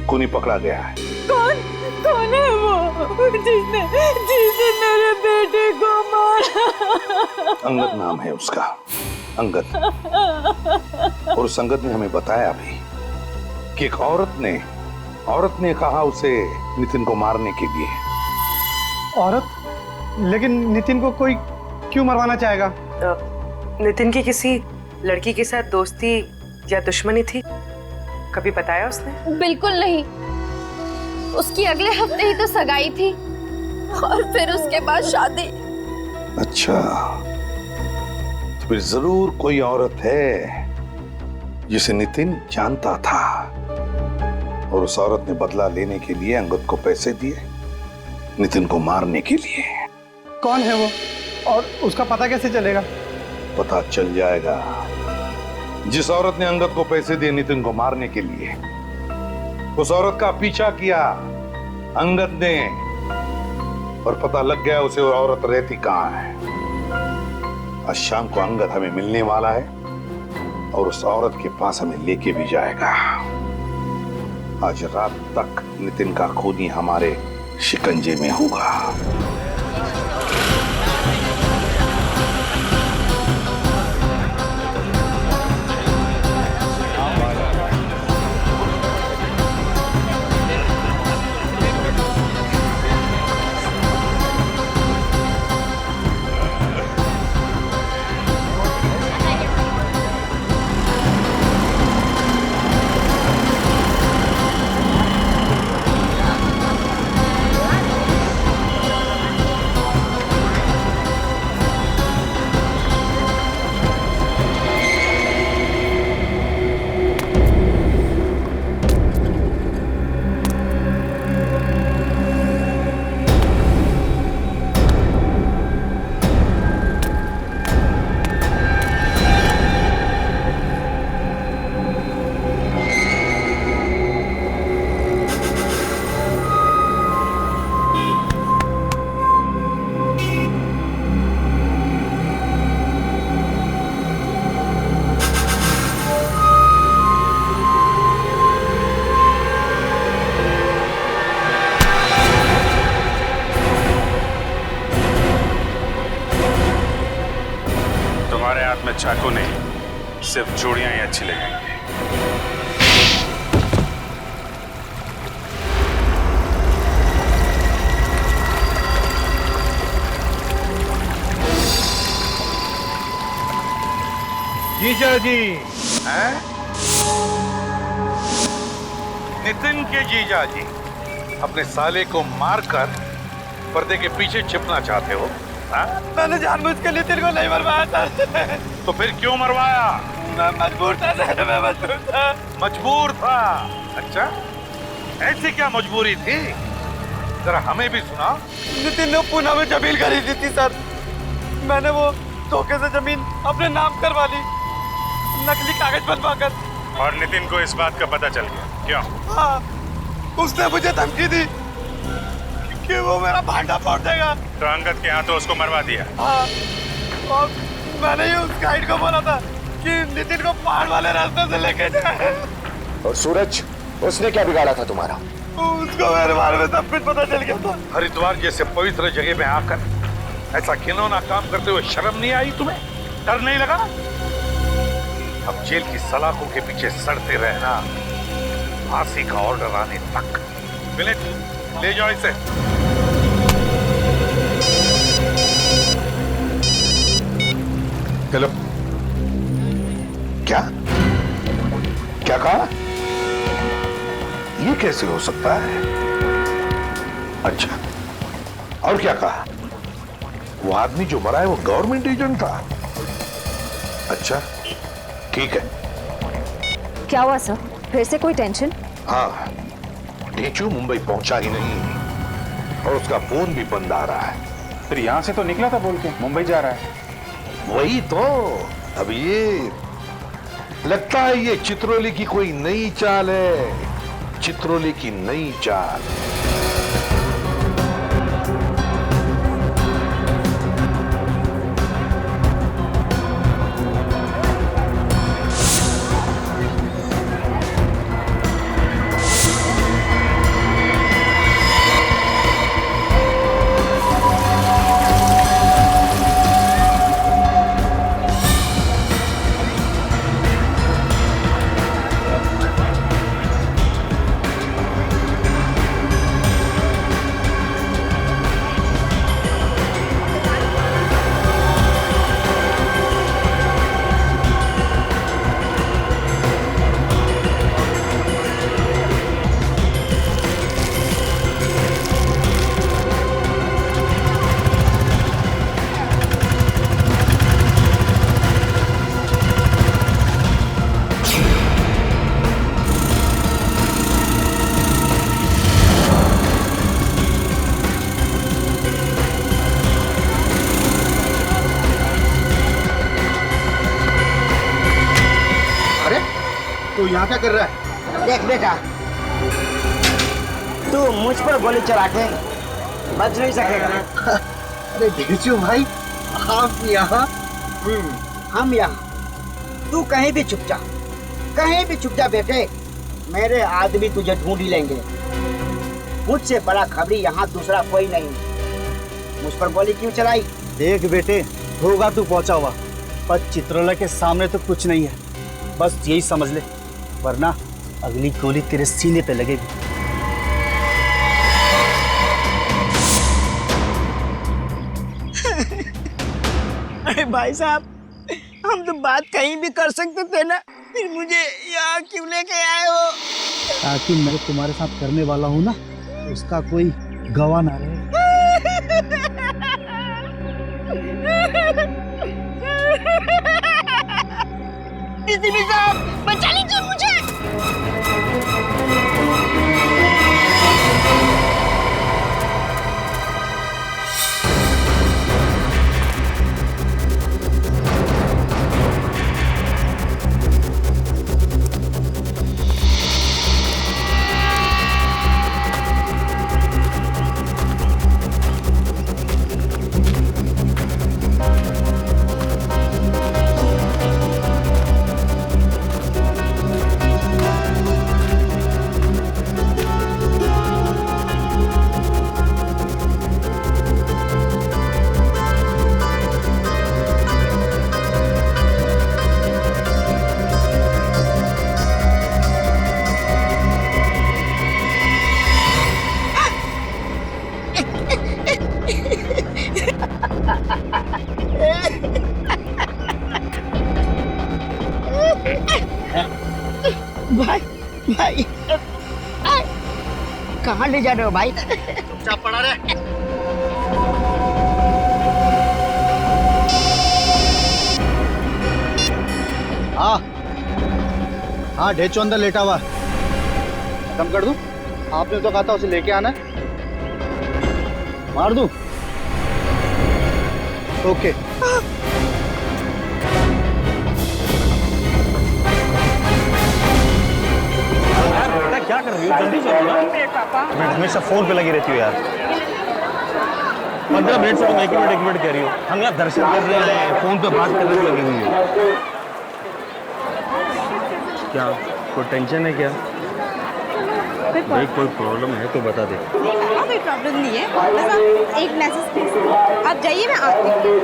खूनी पकड़ा गया है। कौन है वो जिसने मेरे बेटे को मारा? अंगद नाम है उसका, अंगद। और उस अंगद ने हमें बताया भी कि एक औरत ने कहा उसे नितिन को मारने के लिए। औरत? लेकिन नितिन को कोई क्यों मरवाना चाहेगा? नितिन की किसी लड़की के साथ दोस्ती या दुश्मनी थी? कभी बताया उसने? बिल्कुल नहीं, उसकी अगले हफ्ते ही तो सगाई थी और फिर उसके बाद शादी। अच्छा, तो फिर जरूर कोई औरत है जिसे नितिन जानता था और उस औरत ने बदला लेने के लिए अंगद को पैसे दिए नितिन को मारने के लिए। कौन है वो और उसका पता कैसे चलेगा? पता चल जाएगा। जिस औरत ने अंगद को पैसे दिए नितिन को मारने के लिए, उस औरत का पीछा किया अंगद ने और पता लग गया उसे वो औरत रहती कहां है। आज शाम को अंगद हमें मिलने वाला है और उस औरत के पास हमें लेके भी जाएगा। आज रात तक नितिन का खूनी हमारे शिकंजे में होगा। चाकू नहीं, सिर्फ चूड़ियां ही अच्छी लगेंगी। जीजा जी हैं? नितिन के जीजा जी अपने साले को मारकर पर्दे के पीछे छिपना चाहते हो? मैंने जानबूझ के नितिन को नहीं मरवाया था। तो फिर क्यों मरवाया? मैं मजबूर था सर, मैं मजबूर था। मजबूर था? अच्छा, ऐसी क्या मजबूरी थी? जरा हमें भी सुना। नितिन ने पुणे में जमीन खरीदी थी सर। मैंने वो धोखे से जमीन अपने नाम करवा ली, नकली कागज बनवाकर। और नितिन को इस बात का पता चल गया? क्यों? हाँ, उसने मुझे धमकी दी कि वो मेरा भांडा फोड़ देगा। तो अंगद के हाथों उसको मरवा दिया? हाँ, और मैंने ही उस गाइड को बोला था कि नितिन को पहाड़ वाले रास्ते से लेके जाए। और सूरज, उसने क्या बिगाड़ा था तुम्हारा? उसको मेरे बारे में सब कुछ पता चल गया था। हरिद्वार जैसे पवित्र जगह में आकर ऐसा घिनौना काम करते हुए शर्म नहीं आई तुम्हें? डर नहीं लगा? अब जेल की सलाखों के पीछे सड़ते रहना, फांसी का ऑर्डर आने तक। विलेट, ले जाओ इसे। हेलो, क्या क्या कहा? ये कैसे हो सकता है? अच्छा, और क्या कहा? वो आदमी जो मरा है वो गवर्नमेंट एजेंट था? अच्छा, ठीक है। क्या हुआ सर, फिर से कोई टेंशन? हाँ, ढेंचू मुंबई पहुंचा ही नहीं और उसका फोन भी बंद आ रहा है। फिर यहां से तो निकला था बोल के मुंबई जा रहा है। वही तो। अब ये लगता है ये चित्रोली की कोई नई चाल है, चित्रोली की नई चाल। तू यहाँ क्या कर रहा है? देख बेटा, तू मुझ पर गोली चला के बच नहीं सकेगा। अरे ढेंचू भाई, आप यहाँ? हम यहाँ, तू कहीं भी छुप जा, कहीं भी छुप जा बेटे, मेरे आदमी तुझे ढूंढ ही लेंगे। मुझसे बड़ा खबरी यहाँ दूसरा कोई नहीं। मुझ पर गोली क्यों चलाई? देख बेटे, होगा तू पहुंचा हुआ, पर चित्रोला के सामने तो कुछ नहीं है, बस यही समझ ले, वरना अगली गोली तेरे सीने पे लगेगी। अरे भाई साहब, हम तो बात कहीं भी कर सकते थे ना, फिर मुझे यहाँ क्यों लेके आए हो? ताकि मैं तुम्हारे साथ करने वाला हूँ ना, उसका कोई गवाह ना रहे। डीसीपी साहब, बचा लीजिए मुझे। भाई भाई कहाँ ले जा रहे हो भाई? चुपचाप पड़ा रहे। हाँ ढेचो अंदर लेटा हुआ। खत्म कर दूं? आपने तो कहा था उसे लेके आना है। मार दूं? ओके। बेटा क्या कर रही हो? जल्दी चलो पापा। मैं हमेशा फोन पे लगी रहती हूँ यार। 15 मिनट से तुम एक मिनट कह रही हो। हम यहाँ दर्शन कर रहे हैं, फोन पे बात करने लगी हुई है। क्या कोई टेंशन है क्या? भाई कोई प्रॉब्लम है तो बता दे। कोई प्रॉब्लम नहीं है, बस आप एक मैसेज भेज आप जाइए, मैं आती हूँ।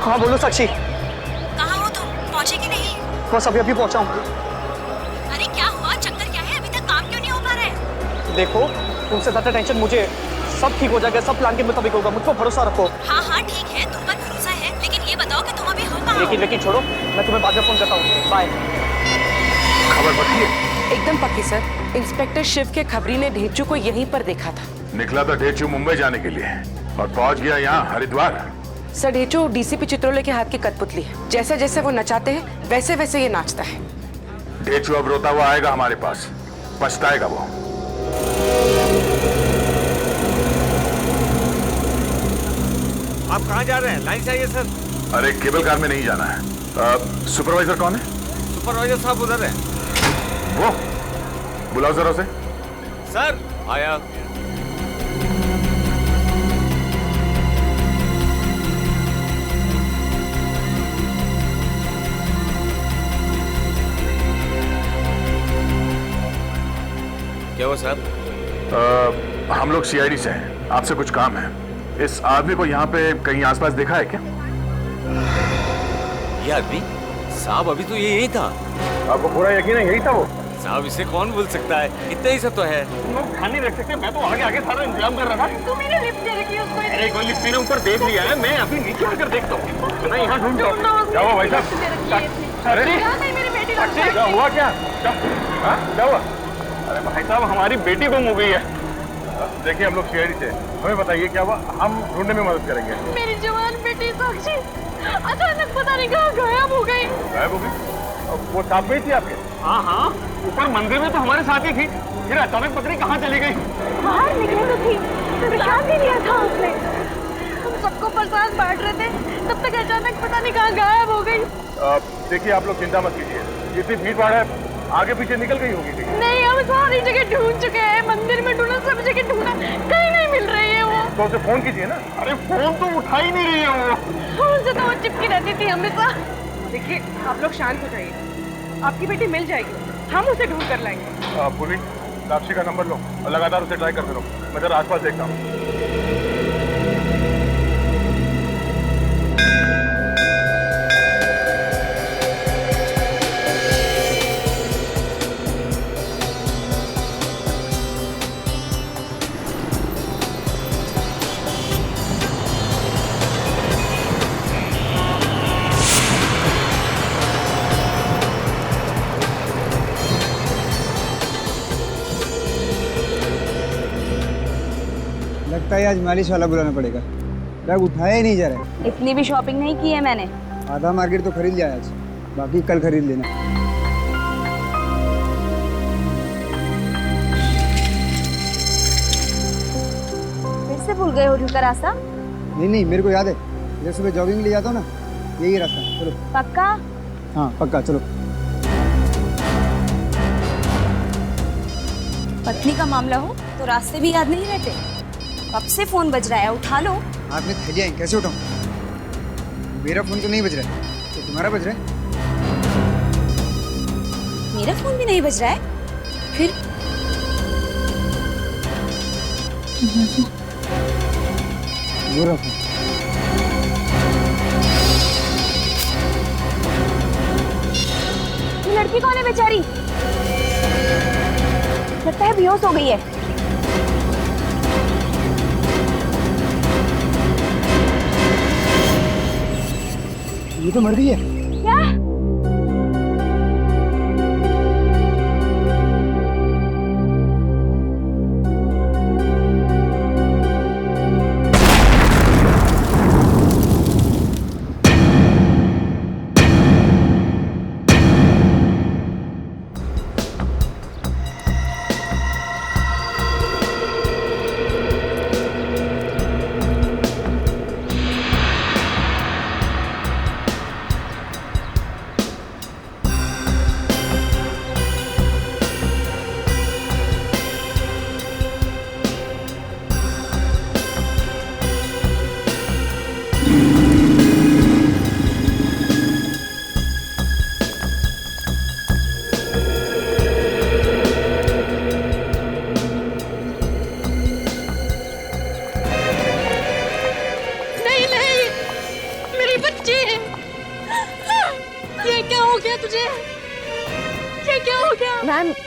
हाँ बोलो साक्षी। कहाँ हो तुम? पहुँचे कि नहीं? बस अभी पहुंचा हूँ। अरे क्या हुआ? चक्कर क्या है? अभी तक काम क्यों नहीं हो पा रहा है? देखो तुमसे ज्यादा टेंशन मुझे, सब ठीक हो जाएगा, सब प्लान के मुताबिक होगा, मुझ पर भरोसा रखो। हाँ हाँ ठीक है, तुम पर भरोसा है, लेकिन ये बताओ कि तुम अभी हो कहाँ? लेकिन छोड़ो, मैं तुम्हें बाद में फोन करता हूँ। बाय। खबर पक्की है? एकदम पक्की सर। इंस्पेक्टर शिव के खबरी ने ढेचू को यहीं पर देखा था। निकला था ढेचू मुंबई जाने के लिए और पहुंच गया यहाँ हरिद्वार। सर ढेचू डीसीपी चित्रोले के हाथ की कठपुतली है। जैसे जैसे वो नचाते हैं वैसे वैसे ये नाचता है। ढेचू अब रोता हुआ आएगा हमारे पास, पछताएगा वो। आप कहाँ जा रहे हैं? लाइन से आइए सर। अरे केबल कार में नहीं जाना है। सुपरवाइजर कौन है? सुपरवाइजर साहब उधर है। वो बुलाओ जरा उसे। सर आया। क्या हुआ साहब? हम लोग सीआईडी से हैं, आपसे कुछ काम है। इस आदमी को यहाँ पे कहीं आसपास देखा है क्या? ये आदमी? साहब अभी तो ये यही था। आपको पूरा यकीन है यही था वो? साहब इसे कौन भूल सकता है, इतना ही सब तो है। तुम लोग ध्यान नहीं रख सकते? मैं तो आगे आगे सारा इंतजाम कर रहा था। तुम मेरे लिफ्ट दे रखी है उसको। अरे कोई लिफ्ट ने ऊपर देख लिया है, मैं अभी नीचे आकर देखता हूँ। मैं यहाँ ढूंढता हूँ। क्या हुआ भाई साहब? अरे क्या हुआ? क्या क्या हुआ? अरे भाई साहब हमारी बेटी गुम हो गई है। देखिए हम लोग सीआईडी से, हमें बताइए क्या हुआ, हम ढूंढने में मदद करेंगे। मेरी जवान बेटी साक्षी अचानक पता नहीं कहाँ गायब हो गई। गायब हो गई? वो साथ में थी आपके? हाँ हाँ, ऊपर मंदिर में तो हमारे साथ ही थी, फिर अचानक पता नहीं कहाँ चली गई। बाहर निकले तो थी, प्रसाद भी दिया था उसने। हम सबको प्रसाद बांट रहे थे, तब तक अचानक पता नहीं कहाँ गायब हो गई। देखिए आप लोग चिंता मत कीजिए, इतनी भीड़ भाड़ है, आगे पीछे निकल गई होगी। नहीं, हम सारी जगह ढूंढ चुके हैं, मंदिर में ढूंढा, सब जगह ढूंढा, कहीं नहीं मिल रही है वो। तो उसे फोन कीजिए ना। अरे फोन तो उठा ही नहीं रही है वो। उनसे तो वो चिपकी रहती थी हमेशा। देखिए आप लोग शांत हो जाइए, आपकी बेटी मिल जाएगी, हम उसे ढूंढ कर लाएंगे। पूर्वी साक्षी का नंबर लो और लगातार उसे ट्राई करते रहो, मैं जरा आसपास देखता हूँ। लगता है आज मालिश वाला बुलाना पड़ेगा, बैग उठाया ही नहीं जा रहा है। इतनी भी शॉपिंग नहीं की है मैंने। आधा मार्केट तो खरीद लिया आज, बाकी कल खरीद लेना। फिर से भूल गए होटल का रास्ता? नहीं मेरे को याद है, जैसे सुबह जॉगिंग ले जाता हूँ ना, यही रास्ता। चलो पक्का? हाँ पक्का, चलो। पत्नी का मामला हो तो रास्ते भी याद नहीं रहते। कब से फोन बज रहा है, उठा लो। हाथ में थैलियाँ हैं, कैसे उठाऊं? मेरा फोन तो नहीं बज रहा है, तो तुम्हारा बज रहा है। मेरा फोन भी नहीं बज रहा है, फिर मेरा फोन। ये लड़की कौन है बेचारी? लगता है बेहोश हो गई है। ये तो मर गई है। क्या?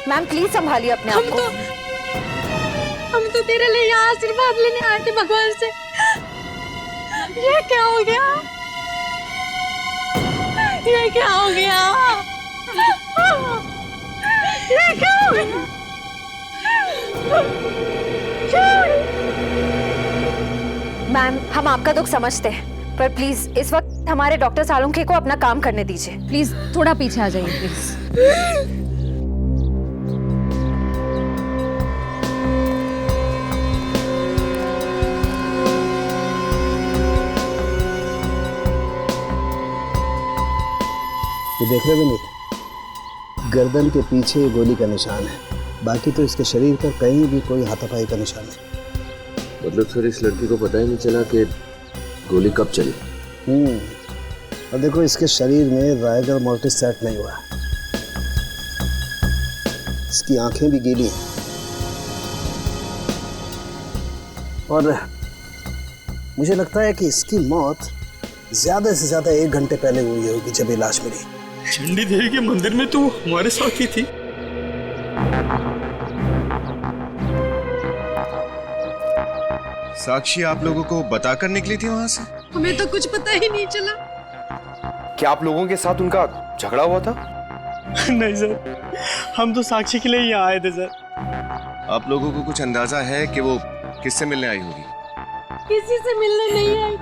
मैम प्लीज संभालिए अपने आप को। हम तो तेरे लिए यहाँ आशीर्वाद लेने आए थे भगवान से। ये क्या हो गया? ये क्या हो गया? ये क्या हो गया? मैम हम आपका दुख समझते हैं, पर प्लीज इस वक्त हमारे डॉक्टर सालुंखे को अपना काम करने दीजिए। प्लीज थोड़ा पीछे आ जाइए प्लीज। ये देख रहे हो विनीत, गर्दन के पीछे गोली का निशान है, बाकी तो इसके शरीर पर कहीं भी कोई हाथापाई का निशान नहीं। मतलब सर इस लड़की को पता ही नहीं चला कि गोली कब चली। और देखो इसके शरीर में रायगढ़ मोर्टिस सेट नहीं हुआ, इसकी आंखें भी गीली हैं और मुझे लगता है कि इसकी मौत ज्यादा से ज्यादा 1 घंटे पहले हुई होगी जब ये लाश मिली। चंडी देवी के मंदिर में तो हमारे साथ ही थी। साक्षी आप लोगों को बताकर निकली थी वहां से? हमें तो कुछ पता ही नहीं चला। क्या आप लोगों के साथ उनका झगड़ा हुआ था? नहीं सर, हम तो साक्षी के लिए यहाँ आए थे सर। आप लोगों को कुछ अंदाजा है कि वो किससे मिलने आई होगी? किसी से मिलने नहीं आई।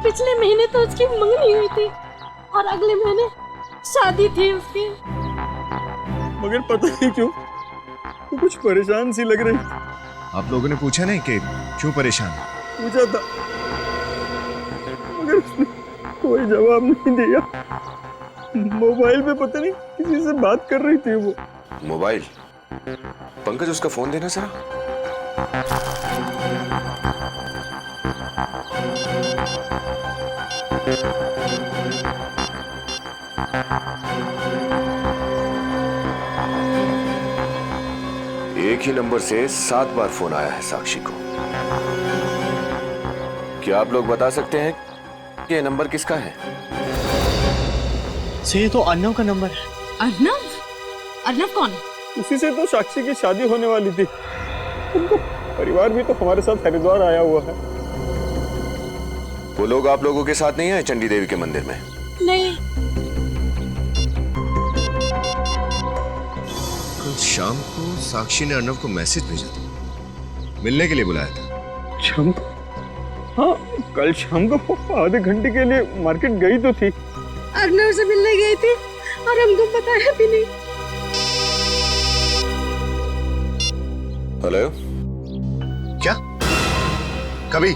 पिछले महीने तो उसकी मंगनी हुई थी और अगले महीने शादी थी उसकी। मगर पता नहीं क्यों वो कुछ परेशान सी लग रही। आप लोगों ने पूछा नहीं कि क्यों परेशान है? पूछा था मगर उसने कोई जवाब नहीं दिया। मोबाइल पे पता नहीं किसी से बात कर रही थी वो। मोबाइल? पंकज उसका फोन देना जरा। एक ही नंबर से 7 बार फोन आया है साक्षी को। क्या आप लोग बता सकते हैं कि ये नंबर किसका है? ये तो अर्नव का नंबर है। अर्नव? अर्नव कौन? उसी से तो साक्षी की शादी होने वाली थी। उनका परिवार भी तो हमारे साथ हरिद्वार आया हुआ है। वो लोग आप लोगों के साथ नहीं आए चंडी देवी के मंदिर में? नहीं। कल शाम को साक्षी ने अर्नव को मैसेज भेजा था, मिलने के लिए बुलाया था। शाम को? हाँ, कल शाम को आधे घंटे के लिए मार्केट गई तो थी। अर्नव से मिलने गई थी और हमको बताया भी नहीं। हेलो, क्या? कभी?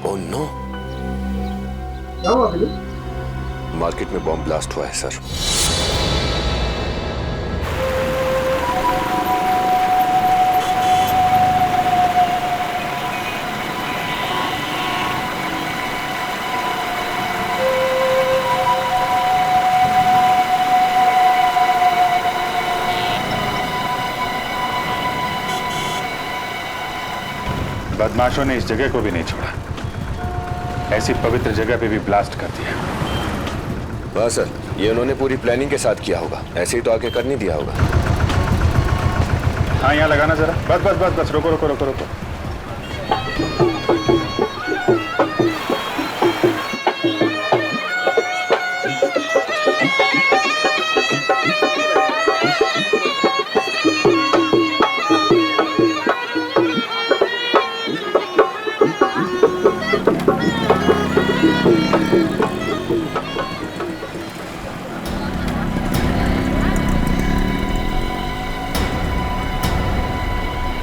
ओह नो, मार्केट में बॉम्ब ब्लास्ट हुआ है सर। बदमाशों ने इस जगह को भी नहीं छोड़ा, ऐसी पवित्र जगह पे भी ब्लास्ट कर दिया। वाह सर, ये उन्होंने पूरी प्लानिंग के साथ किया होगा, ऐसे ही तो आके कर नहीं दिया होगा। हाँ, यहाँ लगाना जरा। बस बस बस बस, रोको रोको रोको रोको।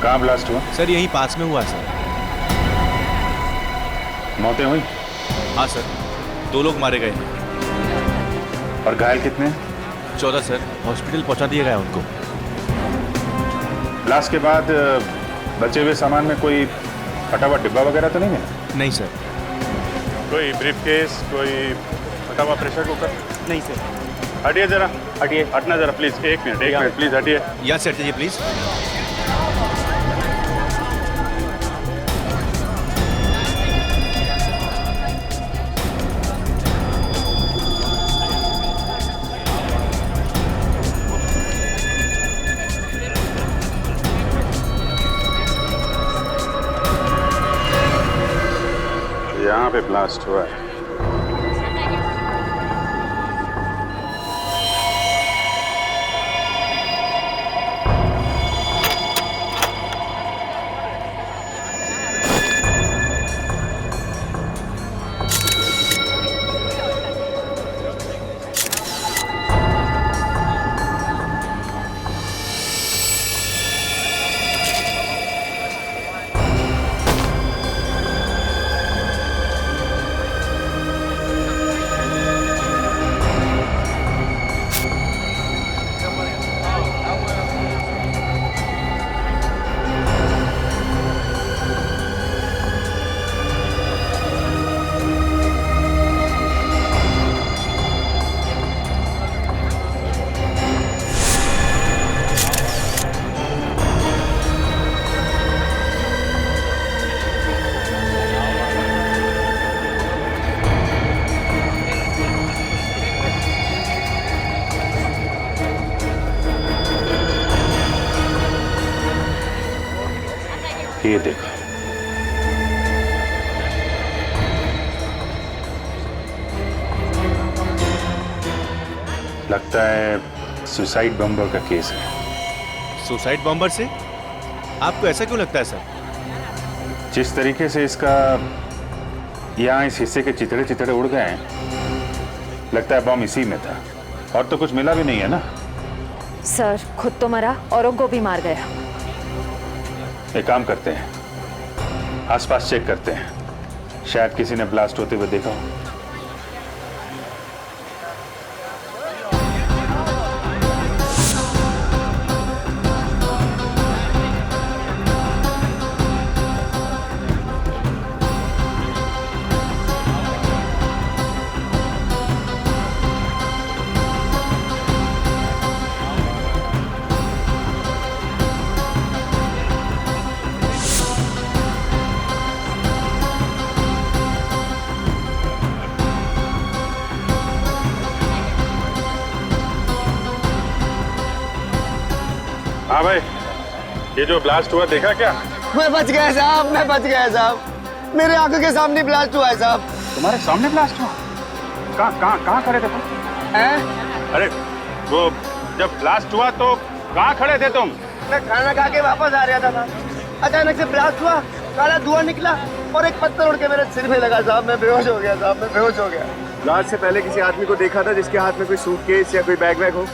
कहाँ ब्लास्ट हुआ? सर यहीं पास में हुआ सर। मौतें हुई? हाँ सर, 2 लोग मारे गए। और घायल कितने? 14 सर, हॉस्पिटल पहुंचा दिया गया उनको। ब्लास्ट के बाद बचे हुए सामान में कोई फटा हुआ डिब्बा वगैरह तो नहीं मिला? नहीं सर। कोई ब्रीफकेस, कोई फटा हुआ प्रेशर कुकर? नहीं सर। हटिए जरा, हटिए, हटना जरा प्लीज। एक मिनट प्लीज हटिए। यहाँ से हट जाइए प्लीज। यहाँ पे ब्लास्ट हुआ है। ये देखो, लगता है सुसाइड बम्बर का केस है। सुसाइड बॉम्बर से? आपको ऐसा क्यों लगता है सर? जिस तरीके से इसका यहाँ इस हिस्से के चितड़े चितड़े उड़ गए हैं, लगता है बम इसी में था। और तो कुछ मिला भी नहीं है ना। सर खुद तो मरा, औरों को भी मार गया। एक काम करते हैं, आसपास चेक करते हैं, शायद किसी ने ब्लास्ट होते हुए देखा हो। हाँ भाई, ये जो ब्लास्ट हुआ देखा क्या? मैं बच गया साहब, मैं बच गया साहब। मेरे आंखों के सामने ब्लास्ट हुआ है साहब। तुम्हारे सामने ब्लास्ट हुआ? कहाँ खड़े थे तुम? अरे वो जब ब्लास्ट हुआ तो कहाँ खड़े थे तुम? मैं खाना खा के वापस आ रहा था साहब। अचानक से ब्लास्ट हुआ काला धुआं निकला और एक पत्थर उड़ के मेरे सिर में लगा साहब। मैं बेहोश हो गया साहब, मैं बेहोश हो गया। ब्लास्ट से पहले किसी आदमी को देखा था जिसके हाथ में कोई सूटकेस या कोई बैग वैग हो?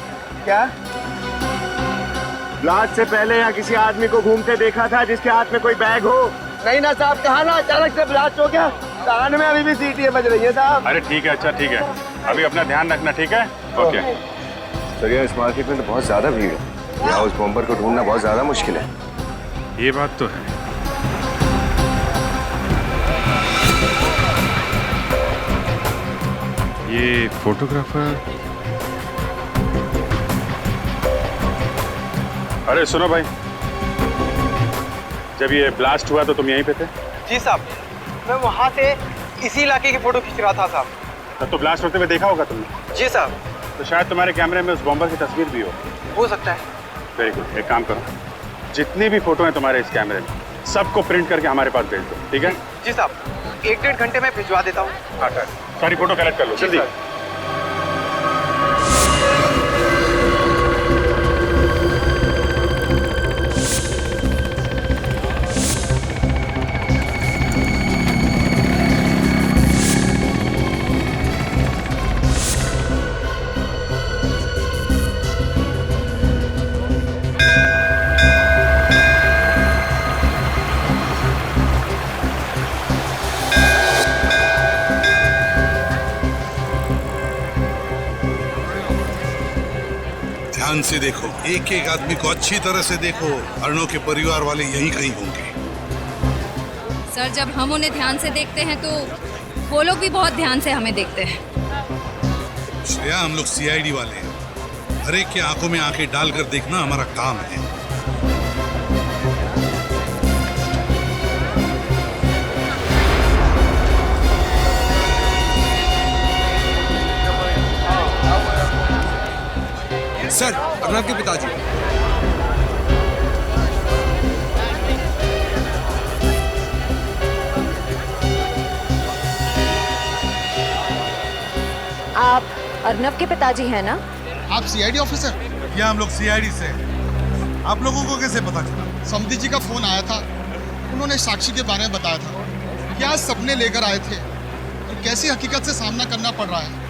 क्या? ब्लास्ट से पहले या किसी आदमी को घूमते देखा था जिसके हाथ में कोई बैग हो? नहीं ना साहब, कहा ना अचानक से ब्लास्ट हो गया। कान में अभी भी सीटियां बज रही है साहब। अरे ठीक है, अच्छा ठीक है, अभी अपना ध्यान रखना, ठीक है? ओके। सर यार, इस मार्केट में तो बहुत ज्यादा भीड़ है, यहाँ उस बॉम्बर को ढूंढना बहुत ज्यादा मुश्किल है। ये बात तो है। ये फोटोग्राफर, अरे सुनो भाई, जब ये ब्लास्ट हुआ तो तुम यहीं पे थे? जी साहब, मैं वहाँ से इसी इलाके की फोटो खींच रहा था साहब। तब तो ब्लास्ट होते हुए देखा होगा तुमने? जी साहब। तो शायद तुम्हारे कैमरे में उस बॉम्बर की तस्वीर भी हो सकता है। वेरी गुड, एक काम करो, जितनी भी फोटो हैं तुम्हारे इस कैमरे में सबको प्रिंट करके हमारे पास भेज दो, ठीक है? जी साहब, 1-1.5 घंटे में भिजवा देता हूँ। हाँ, सारी फोटो कलेक्ट कर लो जल्दी। ध्यान से देखो, एक एक आदमी को अच्छी तरह से देखो। अर्णव के परिवार वाले यहीं कहीं होंगे। सर, जब हम उन्हें ध्यान से देखते हैं तो वो लोग भी बहुत ध्यान से हमें देखते हैं। श्रेया, हम लोग सीआईडी वाले हैं, हर एक की आंखों में आंखें डालकर देखना हमारा काम है। सर, अर्णव के पिताजी। आप अर्णव के पिताजी हैं ना? आप सीआईडी ऑफिसर? या हम लोग सीआईडी से। आप लोगों को कैसे पता चला? समधी जी का फोन आया था, उन्होंने साक्षी के बारे में बताया था, क्या सपने लेकर आए थे और कैसी हकीकत से सामना करना पड़ रहा है।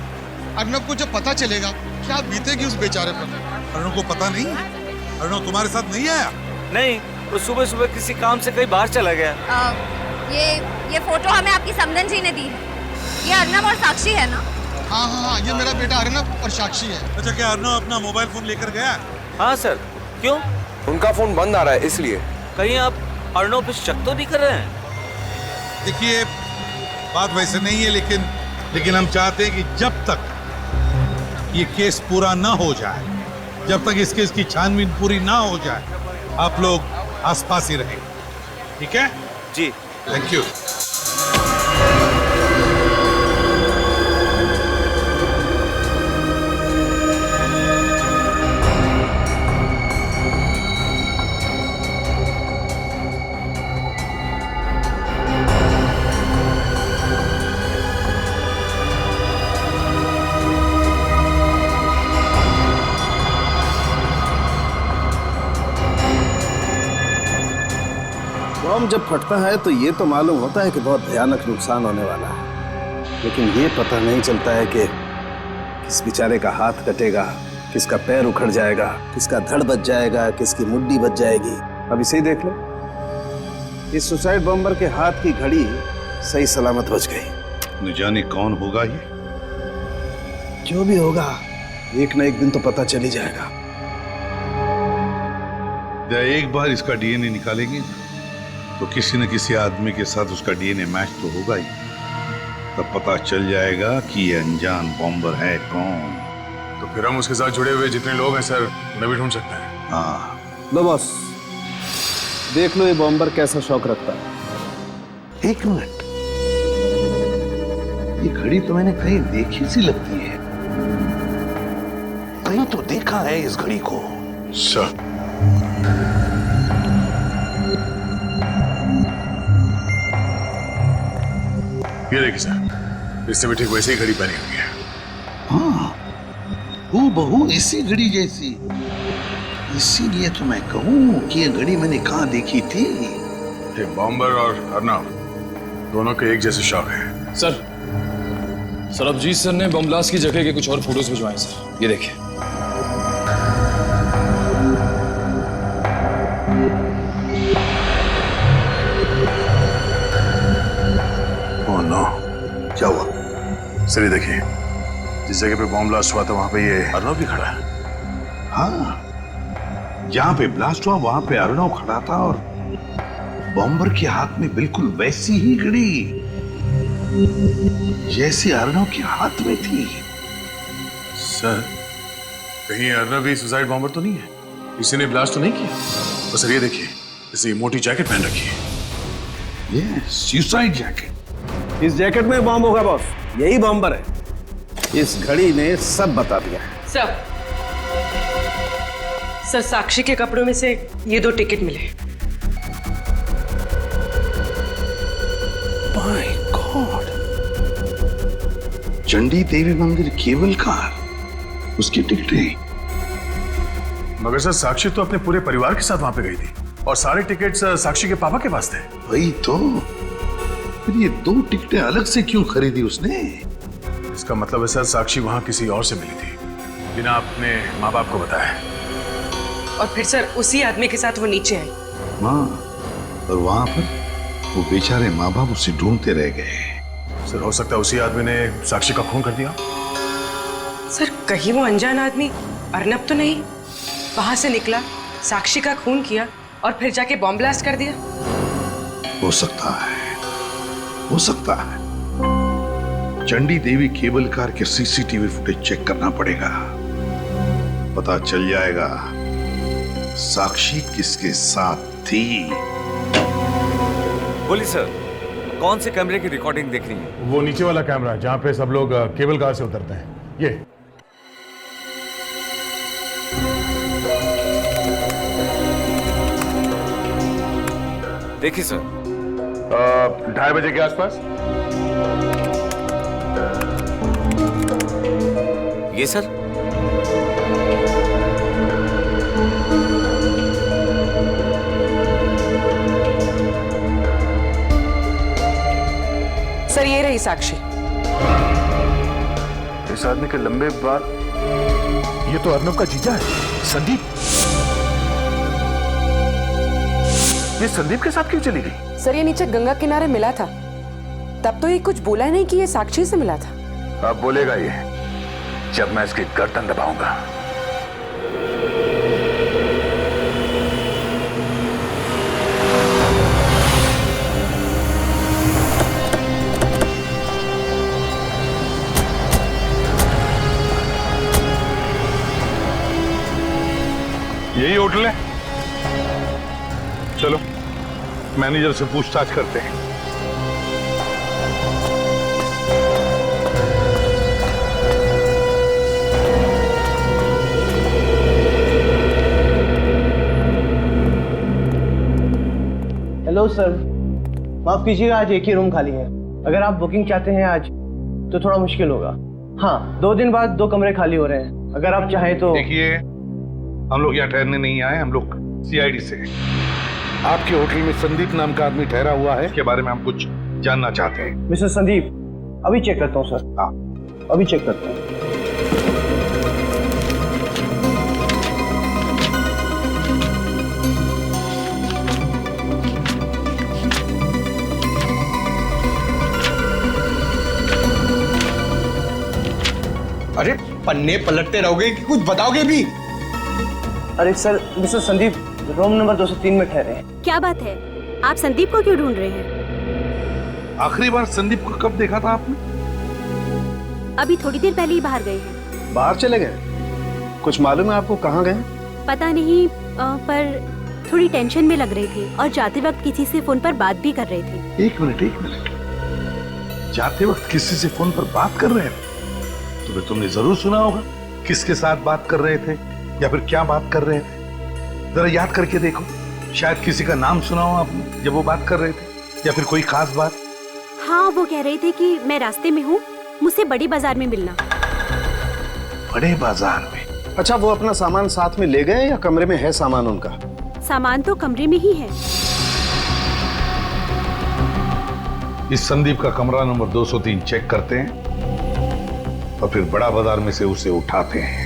अर्णव को जब पता चलेगा क्या बीतेगी उस बेचारे पर। अर्णव को पता नहीं? अर्णव तुम्हारे साथ नहीं आया? नहीं, वो सुबह सुबह किसी काम से कहीं बाहर चला गया। ये फोटो हमें आपकी समधन जी ने दी है। ये अर्णव और साक्षी है ना? हाँ हाँ हाँ, ये मेरा बेटा अर्णव और साक्षी है। अच्छा, क्या अर्णव अपना मोबाइल फोन लेकर गया? हाँ सर। क्यों? उनका फोन बंद आ रहा है इसलिए। कहीं आप अर्णव पे शक तो नहीं कर रहे हैं? देखिए, बात वैसे नहीं है, लेकिन हम चाहते हैं कि जब तक ये केस पूरा ना हो जाए, जब तक इस केस की छानबीन पूरी ना हो जाए, आप लोग आसपास ही रहें, ठीक है? जी, थैंक यू। बम जब फटता है तो ये तो मालूम होता है कि बहुत भयानक नुकसान होने वाला है, लेकिन ये पता नहीं चलता है कि किस बेचारे का हाथ कटेगा, किसका पैर उखड़ जाएगा, किसका धड़ बच जाएगा, किसकी मुड्डी बच जाएगी। अब इसे ही देख लो, इस सुसाइड बॉम्बर के हाथ की घड़ी सही सलामत बच गई। न जाने कौन होगा ये। जो भी होगा, एक न एक दिन तो पता चल ही जाएगा। एक बार इसका डीएनए निकालेंगे तो किसी न किसी आदमी के साथ उसका डीएनए मैच तो होगा ही। तब पता चल जाएगा कि ये अनजान बॉम्बर है कौन। तो फिर हम उसके साथ जुड़े हुए जितने लोग हैं सर, उन्हें भी ढूंढ सकते हैं। हाँ, लो बॉस, देख लो ये बॉम्बर कैसा शौक रखता है। एक मिनट, ये घड़ी तो मैंने कहीं देखी सी लगती है। कहीं तो देखा है इस घड़ी को। सर, ये देखिए सर, इससे भी ठीक वैसे ही घड़ी पहनी हुई है। हाँ, हूबहू इसी घड़ी जैसी। इसीलिए तो मैं कहूं कि ये घड़ी मैंने कहाँ देखी थी। थे, बॉम्बर और अर्नव दोनों के एक जैसे शौक हैं। सर सरबजीत सर ने बम ब्लास्ट की जगह के कुछ और फोटोज भिजवाए सर, ये देखिए। ओह नो, क्या हुआ? सर ये देखिए, जिस जगह पे बॉम्ब ब्लास्ट हुआ था वहां पे ये अर्नव भी खड़ा है। हाँ, जहां पे ब्लास्ट हुआ वहां पे अर्नव खड़ा था और बॉम्बर के हाथ में बिल्कुल वैसी ही घड़ी जैसे अर्नव के हाथ में थी। सर कहीं अर्नव भी सुसाइड बॉम्बर तो नहीं है? किसी ने ब्लास्ट तो नहीं किया? तो सर ये देखिए, इसे मोटी जैकेट पहन रखी है। ये सुसाइड जैकेट। इस जैकेट में बॉम्ब होगा बॉस, यही बॉम्बर है। इस घड़ी ने सब बता दिया। सर साक्षी के कपड़ों में से ये 2 टिकट मिले। माय गॉड, चंडी देवी मंदिर केबल कार, उसकी टिकटें। मगर सर साक्षी तो अपने पूरे परिवार के साथ वहां पे गई थी और सारे टिकट्स साक्षी के पापा के पास थे। वही तो, फिर ये 2 टिकटें अलग से क्यों खरीदी उसने? इसका मतलब है सर साक्षी वहां किसी और से मिली थी बिना अपने माँ बाप को बताए। और फिर सर उसी आदमी के साथ वो नीचे आई। माँ, और वहां पर वो बेचारे माँ बाप उसे ढूंढते रह गए। सर हो सकता है उसी आदमी ने साक्षी का खून कर दिया। सर कहीं वो अनजान आदमी अर्नब तो नहीं वहां से निकला, साक्षी का खून किया और फिर जाके बॉम्ब ब्लास्ट कर दिया? हो सकता है, हो सकता है। चंडी देवी केबल कार के सीसीटीवी फुटेज चेक करना पड़ेगा, पता चल जाएगा साक्षी किसके साथ थी। बोलिए सर, कौन से कैमरे की रिकॉर्डिंग देख रही है? वो नीचे वाला कैमरा जहां पे सब लोग केबल कार से उतरते हैं, ये। देखिए सर, 2:30 बजे के आसपास। ये सर ये रही साक्षी। इस आदमी के लंबे बाल, ये तो अर्नव का जीजा है, संदीप। ये संदीप के साथ क्यों चली गई? सर ये नीचे गंगा किनारे मिला था, तब तो ये कुछ बोला नहीं कि ये साक्षी से मिला था। अब बोलेगा ये जब मैं इसकी गर्दन दबाऊंगा। यही होटल है? चलो मैनेजर से पूछताछ करते हैं। हेलो सर, माफ कीजिएगा, आज एक ही रूम खाली है। अगर आप बुकिंग चाहते हैं आज तो थोड़ा मुश्किल होगा। हाँ, 2 दिन बाद 2 कमरे खाली हो रहे हैं, अगर आप चाहें तो। देखिए, हम लोग यहाँ ठहरने नहीं आए, हम लोग सीआईडी से। आपके होटल में संदीप नाम का आदमी ठहरा हुआ है, के बारे में हम कुछ जानना चाहते हैं। मिस्टर संदीप, अभी चेक करता हूँ सर। हाँ, अभी चेक करता हूँ। अरे पन्ने पलटते रहोगे कि कुछ बताओगे भी? अरे sir, mister Sandeep room number 203 में ठहरे हैं। क्या बात है, आप संदीप को क्यों ढूंढ रहे हैं? आखिरी बार संदीप को कब देखा था आपने? अभी थोड़ी देर पहले ही बाहर गए हैं। बाहर चले गए? कुछ मालूम है आपको कहाँ गए? पता नहीं, पर थोड़ी टेंशन में लग रहे थे और जाते वक्त किसी से फोन पर बात भी कर रहे थे। एक मिनट। जाते वक्त किसी से फोन पर बात कर रहे थे? तो तुमने जरूर सुना होगा किसके साथ बात कर रहे थे या फिर क्या बात कर रहे थे। जरा याद करके देखो, शायद किसी का नाम सुना हो आपने जब वो बात कर रहे थे, या फिर कोई खास बात। हाँ, वो कह रहे थे कि मैं रास्ते में हूँ, मुझसे बड़ी बाजार में मिलना। बड़े बाजार में? अच्छा, वो अपना सामान साथ में ले गए या कमरे में है सामान उनका? सामान तो कमरे में ही है। इस संदीप का कमरा नंबर 203 चेक करते हैं और फिर बड़ा बाजार में से उसे उठाते हैं।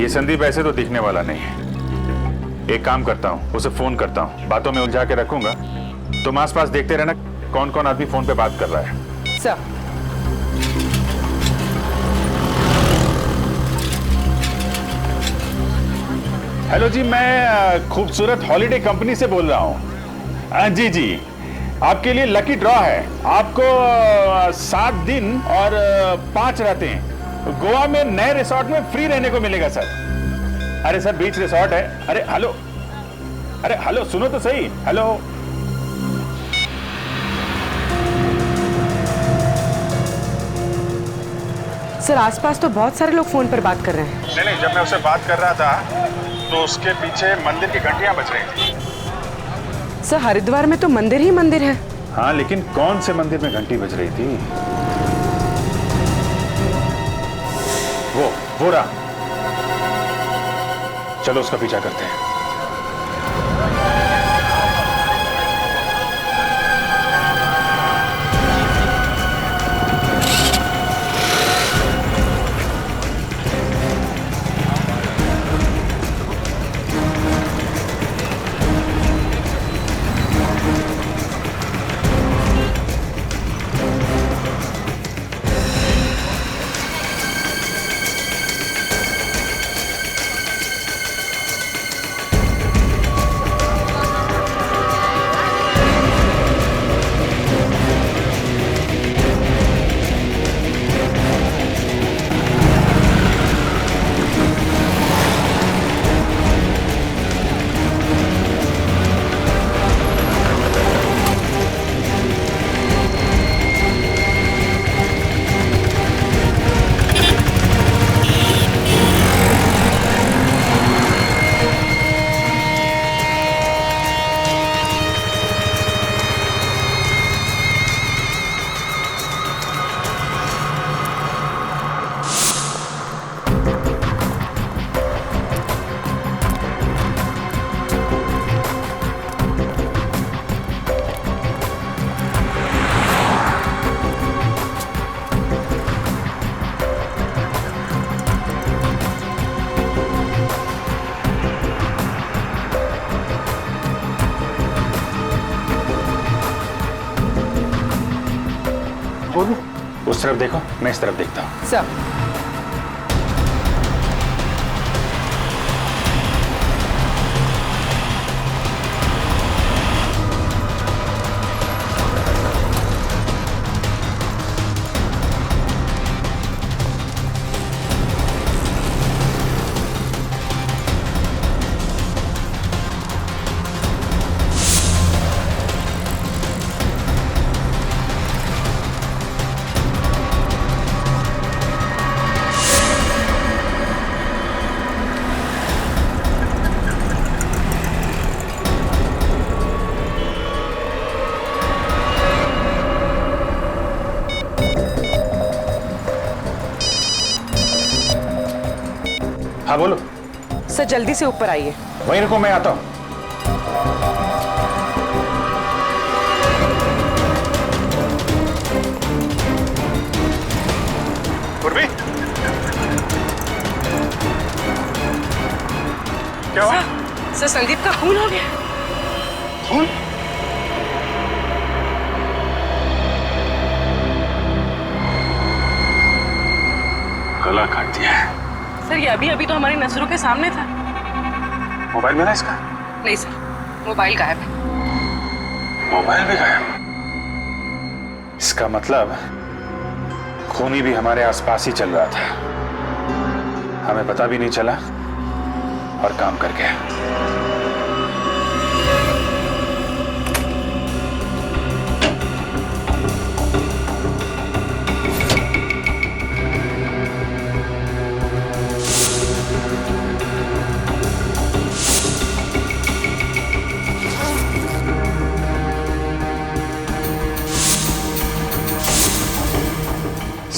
ये संदीप ऐसे तो दिखने वाला नहीं है। एक काम करता हूँ, उसे फोन करता हूँ, बातों में उलझा के रखूंगा। तुम आसपास देखते रहना कौन कौन आदमी फोन पे बात कर रहा है। सर। हेलो जी, मैं खूबसूरत हॉलिडे कंपनी से बोल रहा हूँ। जी जी, आपके लिए लकी ड्रॉ है। आपको 7 दिन और 5 रातें गोवा में नए रिसोर्ट में फ्री रहने को मिलेगा सर। अरे सर, बीच रिसोर्ट है। अरे हेलो, सुनो तो सही। हेलो, सर आसपास तो बहुत सारे लोग फोन पर बात कर रहे हैं। नहीं, जब मैं उससे बात कर रहा था तो उसके पीछे मंदिर की घंटियां बज रही थी। सर हरिद्वार में तो मंदिर ही मंदिर है। हाँ, लेकिन कौन से मंदिर में घंटी बज रही थी? वो रहा। चलो उसका पीछा करते हैं। उस तरफ देखो, मैं इस तरफ देखता हूँ। सर। हाँ बोलो। सर जल्दी से ऊपर आइए। वहीं रुको, मैं आता हूँ। पूर्वी, क्या हुआ? सर संदीप का खून हो गया। खून? गला काट दिया है। सर ये अभी अभी तो हमारी नजरों के सामने था। मोबाइल मिला इसका? नहीं सर, मोबाइल गायब है। मोबाइल भी गायब? इसका मतलब खूनी भी हमारे आसपास ही चल रहा था, हमें पता भी नहीं चला और काम कर गया।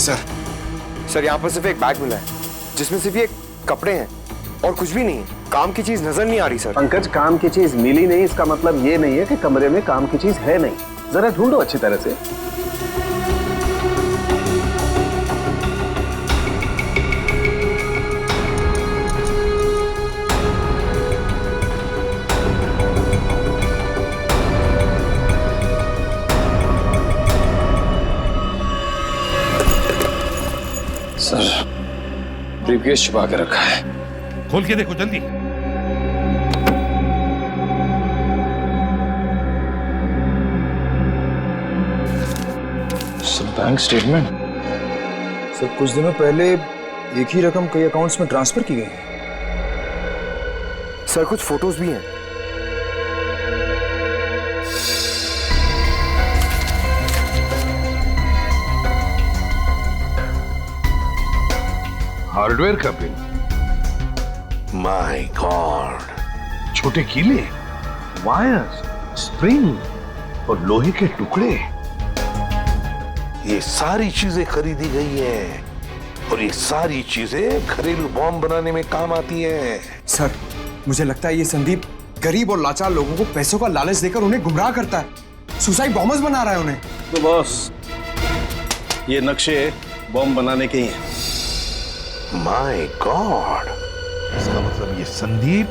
सर, सर यहाँ पर सिर्फ एक बैग मिला है जिसमें सिर्फ ये कपड़े हैं और कुछ भी नहीं है। काम की चीज नजर नहीं आ रही सर। पंकज, काम की चीज मिली नहीं इसका मतलब ये नहीं है कि कमरे में काम की चीज है नहीं। जरा ढूंढो अच्छी तरह से। सर, ब्रीफकेस छुपा के रखा है। खोल के देखो जल्दी। Sir, bank statement. सर, कुछ दिनों पहले एक ही रकम कई अकाउंट्स में ट्रांसफर की गई है। सर, कुछ फोटोज भी हैं। हार्डवेयर का बिल। माय गॉड, छोटे कीले, वायर्स, स्प्रिंग और लोहे के टुकड़े, ये सारी चीजें खरीदी गई हैं और ये सारी चीजें घरेलू बॉम्ब बनाने में काम आती हैं। सर, मुझे लगता है ये संदीप गरीब और लाचार लोगों को पैसों का लालच देकर उन्हें गुमराह करता है। सुसाइड बॉम्बर्स बना रहा है उन्हें। तो बॉस, ये नक्शे बॉम्ब बनाने के ही हैं। माय गॉड, इसका मतलब ये संदीप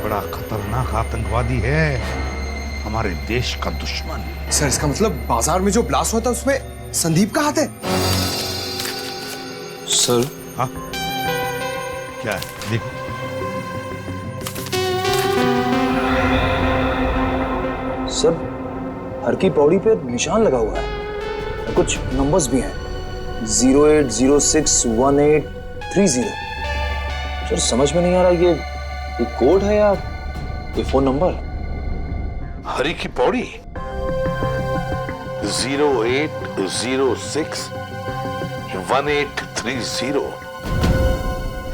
बड़ा खतरनाक आतंकवादी है, हमारे देश का दुश्मन। सर, इसका मतलब बाजार में जो ब्लास्ट हुआ था उसमें संदीप का हाथ है। सर, हाँ क्या है? देखो। सर, हर की पौड़ी पे निशान लगा हुआ है। कुछ नंबर्स भी हैं। 08061830। सर, समझ में नहीं आ रहा ये कोड है या ये फोन नंबर। हरी की पौड़ी 08061830।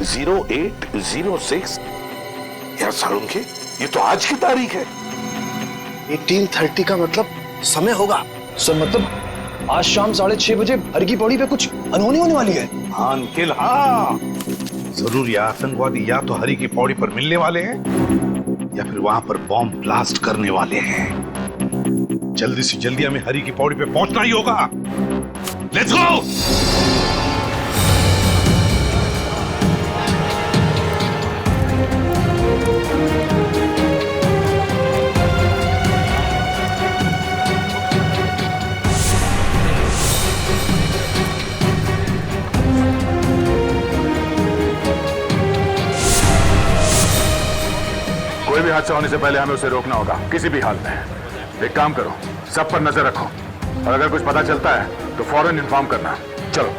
0806 यार सारुंखे, ये तो आज की तारीख है। 1830 का मतलब समय होगा। सर, मतलब आज शाम 6:30 बजे हर की पौड़ी पे कुछ अनहोनी होने वाली है। हाँ अंकिल, हाँ जरूर ये आतंकवादी या तो हरी की पौड़ी पर मिलने वाले हैं या फिर वहां पर बॉम्ब ब्लास्ट करने वाले हैं। जल्दी से जल्दी हमें हरी की पौड़ी पे पहुंचना ही होगा। Let's go. कोई भी हादसा होने से पहले हमें उसे रोकना होगा, किसी भी हाल में। एक काम करो, सब पर नजर रखो और अगर कुछ पता चलता है तो फौरन इन्फॉर्म करना। चलो।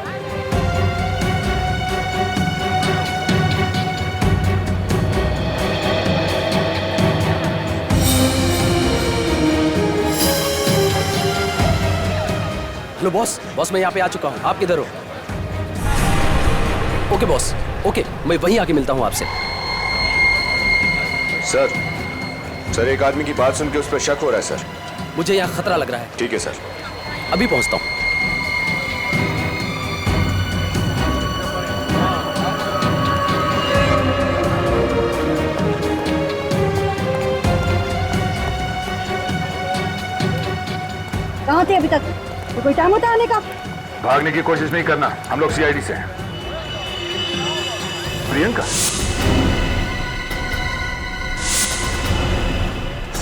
हेलो बॉस, मैं यहाँ पे आ चुका हूँ। आप किधर हो? ओके बॉस, ओके, मैं वहीं आके मिलता हूँ आपसे। सर, एक आदमी की बात सुन के उस पर शक हो रहा है सर। मुझे यहाँ खतरा लग रहा है। ठीक है सर, अभी पहुँचता हूँ। कहाँ थे अभी तक? तो कोई टाइम होता आने का? भागने की कोशिश नहीं करना, हम लोग सीआईडी से हैं। प्रियंका,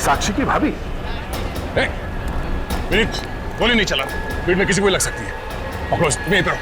साक्षी की भाभी। विनीत, गोली नहीं चला, भीड़ में किसी को भी लग सकती है। पकड़ो, तुम्हें इधर।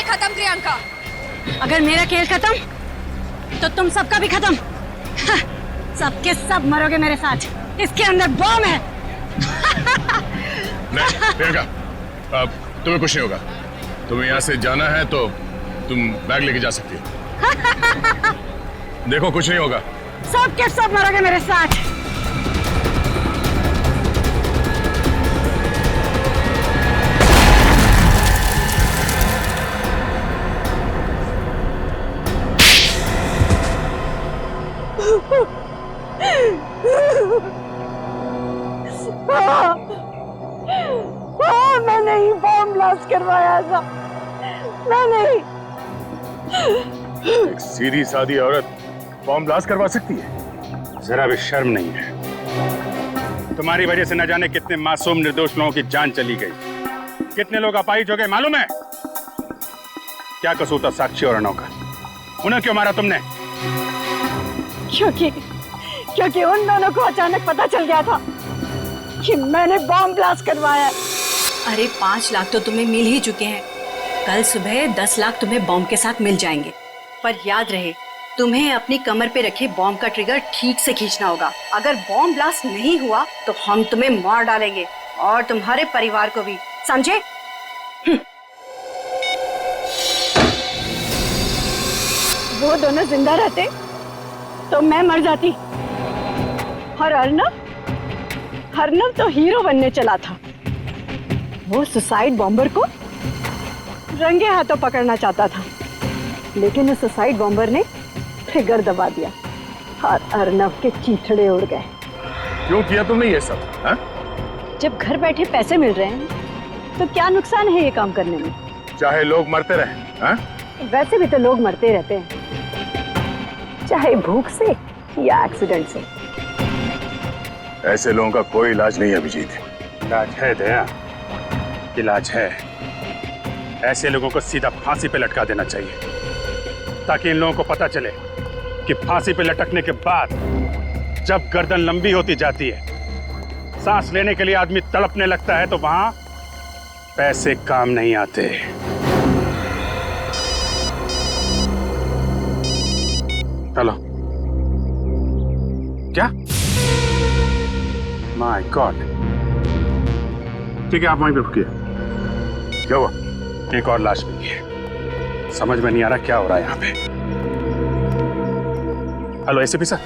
खत्म प्रियंका। अगर मेरा खेल खत्म तो तुम सबका भी खत्म। हाँ, सबके सब मरोगे मेरे साथ। इसके अंदर बम है। नहीं प्रियंका, अब तुम्हें कुछ नहीं होगा। तुम्हें यहाँ से जाना है तो तुम बैग लेके जा सकती हो। देखो कुछ नहीं होगा। सबके सब मरोगे मेरे साथ। मैंने ही बॉम्ब ब्लास्ट करवाया था। मैंने ही। एक सीधी सादी औरत बॉम्ब ब्लास्ट करवा सकती है? जरा भी शर्म नहीं है। तुम्हारी वजह से न जाने कितने मासूम निर्दोष लोगों की जान चली गई, कितने लोग अपाहिज हो गए मालूम है? क्या कसूर था साक्षी और अर्णव का? उन्हें क्यों मारा तुमने? क्योंकि उन दोनों को अचानक पता चल गया था कि मैंने बॉम्ब ब्लास्ट करवाया। अरे 5 लाख तो तुम्हें मिल ही चुके हैं। कल सुबह 10 लाख तुम्हें बॉम्ब के साथ मिल जाएंगे। पर याद रहे, तुम्हें अपनी कमर पे रखे बॉम्ब का ट्रिगर ठीक से खींचना होगा। अगर बॉम्ब ब्लास्ट नहीं हुआ तो हम तुम्हें मार डालेंगे और तुम्हारे परिवार को भी, समझे? वो दोनों जिंदा रहते तो मैं मर जाती। और अर्णव तो हीरो बनने चला था। वो सुसाइड बॉम्बर को रंगे हाथों पकड़ना चाहता था, लेकिन उस सुसाइड बॉम्बर ने ट्रिगर दबा दिया और अर्णव के चीथड़े उड़ गए। क्यों किया तुमने ये सब? हा? जब घर बैठे पैसे मिल रहे हैं तो क्या नुकसान है ये काम करने में? चाहे लोग मरते रहे। हा? वैसे भी तो लोग मरते रहते हैं, चाहे भूख से या एक्सीडेंट से। ऐसे लोगों का कोई इलाज नहीं है अभिजीत। इलाज है दया, इलाज है। ऐसे लोगों को सीधा फांसी पे लटका देना चाहिए, ताकि इन लोगों को पता चले कि फांसी पे लटकने के बाद जब गर्दन लंबी होती जाती है, सांस लेने के लिए आदमी तड़पने लगता है, तो वहां पैसे काम नहीं आते। चलो। क्या? My God. ठीक है, आप वहीं पे रुकिए। क्या हुआ? एक और लाश मिली है। समझ में नहीं आ रहा क्या हो रहा है यहाँ पे। Hello ACP sir.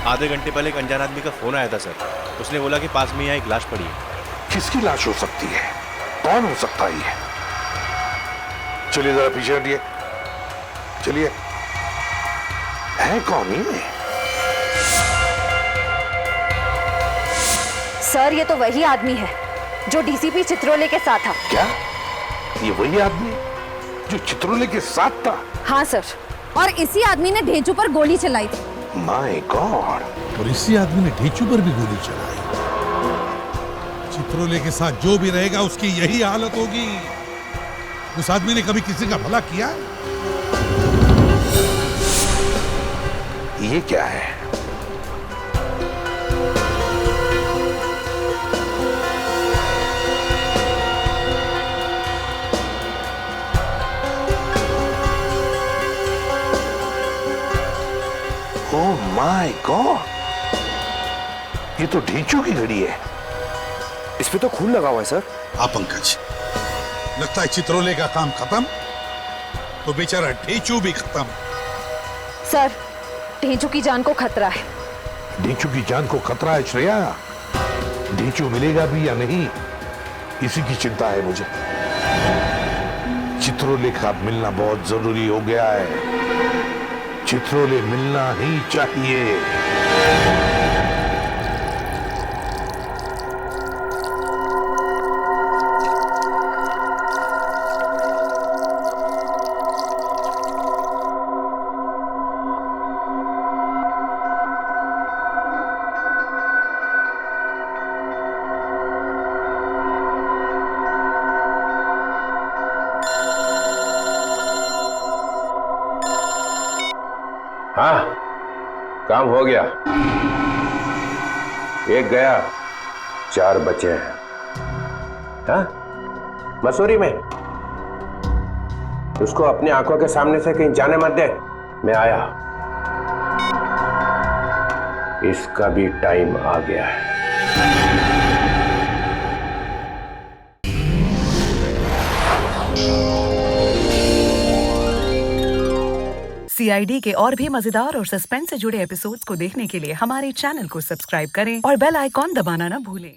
आधे घंटे पहले एक अनजान आदमी का फोन आया था सर। उसने बोला कि पास में यहाँ एक लाश पड़ी है। किसकी लाश हो सकती है? कौन हो सकता है ये? चलिए जरा पीछे हटिए। चलिए, है कौन ये? सर, ये तो वही आदमी है जो डीसीपी चित्रोले के साथ था। क्या ये वही आदमी जो चित्रोले के साथ था? हाँ सर, और इसी आदमी ने ढेंचू पर गोली चलाई थी। My God! और इसी आदमी ने ढेंचू पर भी गोली चलाई। चित्रोले के साथ जो भी रहेगा उसकी यही हालत होगी। उस आदमी ने कभी किसी का भला किया? ये क्या है? Oh my God! ये तो ढेंचू की घड़ी है। इस पे तो खून लगा हुआ है सर। हाँ पंकज, लगता है चित्रोले का काम खत्म तो बेचारा ढेंचू भी खत्म। सर, ढेंचू की जान को खतरा है। ढेंचू की जान को खतरा है श्रेया? ढेंचू मिलेगा भी या नहीं, इसी की चिंता है मुझे। चित्रोले का मिलना बहुत जरूरी हो गया है। चित्रोले मिलना ही चाहिए। हाँ, काम हो गया। एक गया, 4 बचे हैं। हाँ, मसूरी में। उसको अपनी आंखों के सामने से कहीं जाने मत दे। मैं आया। इसका भी टाइम आ गया है। CID के और भी मजेदार और सस्पेंस से जुड़े एपिसोड्स को देखने के लिए हमारे चैनल को सब्सक्राइब करें और बेल आइकॉन दबाना ना भूलें।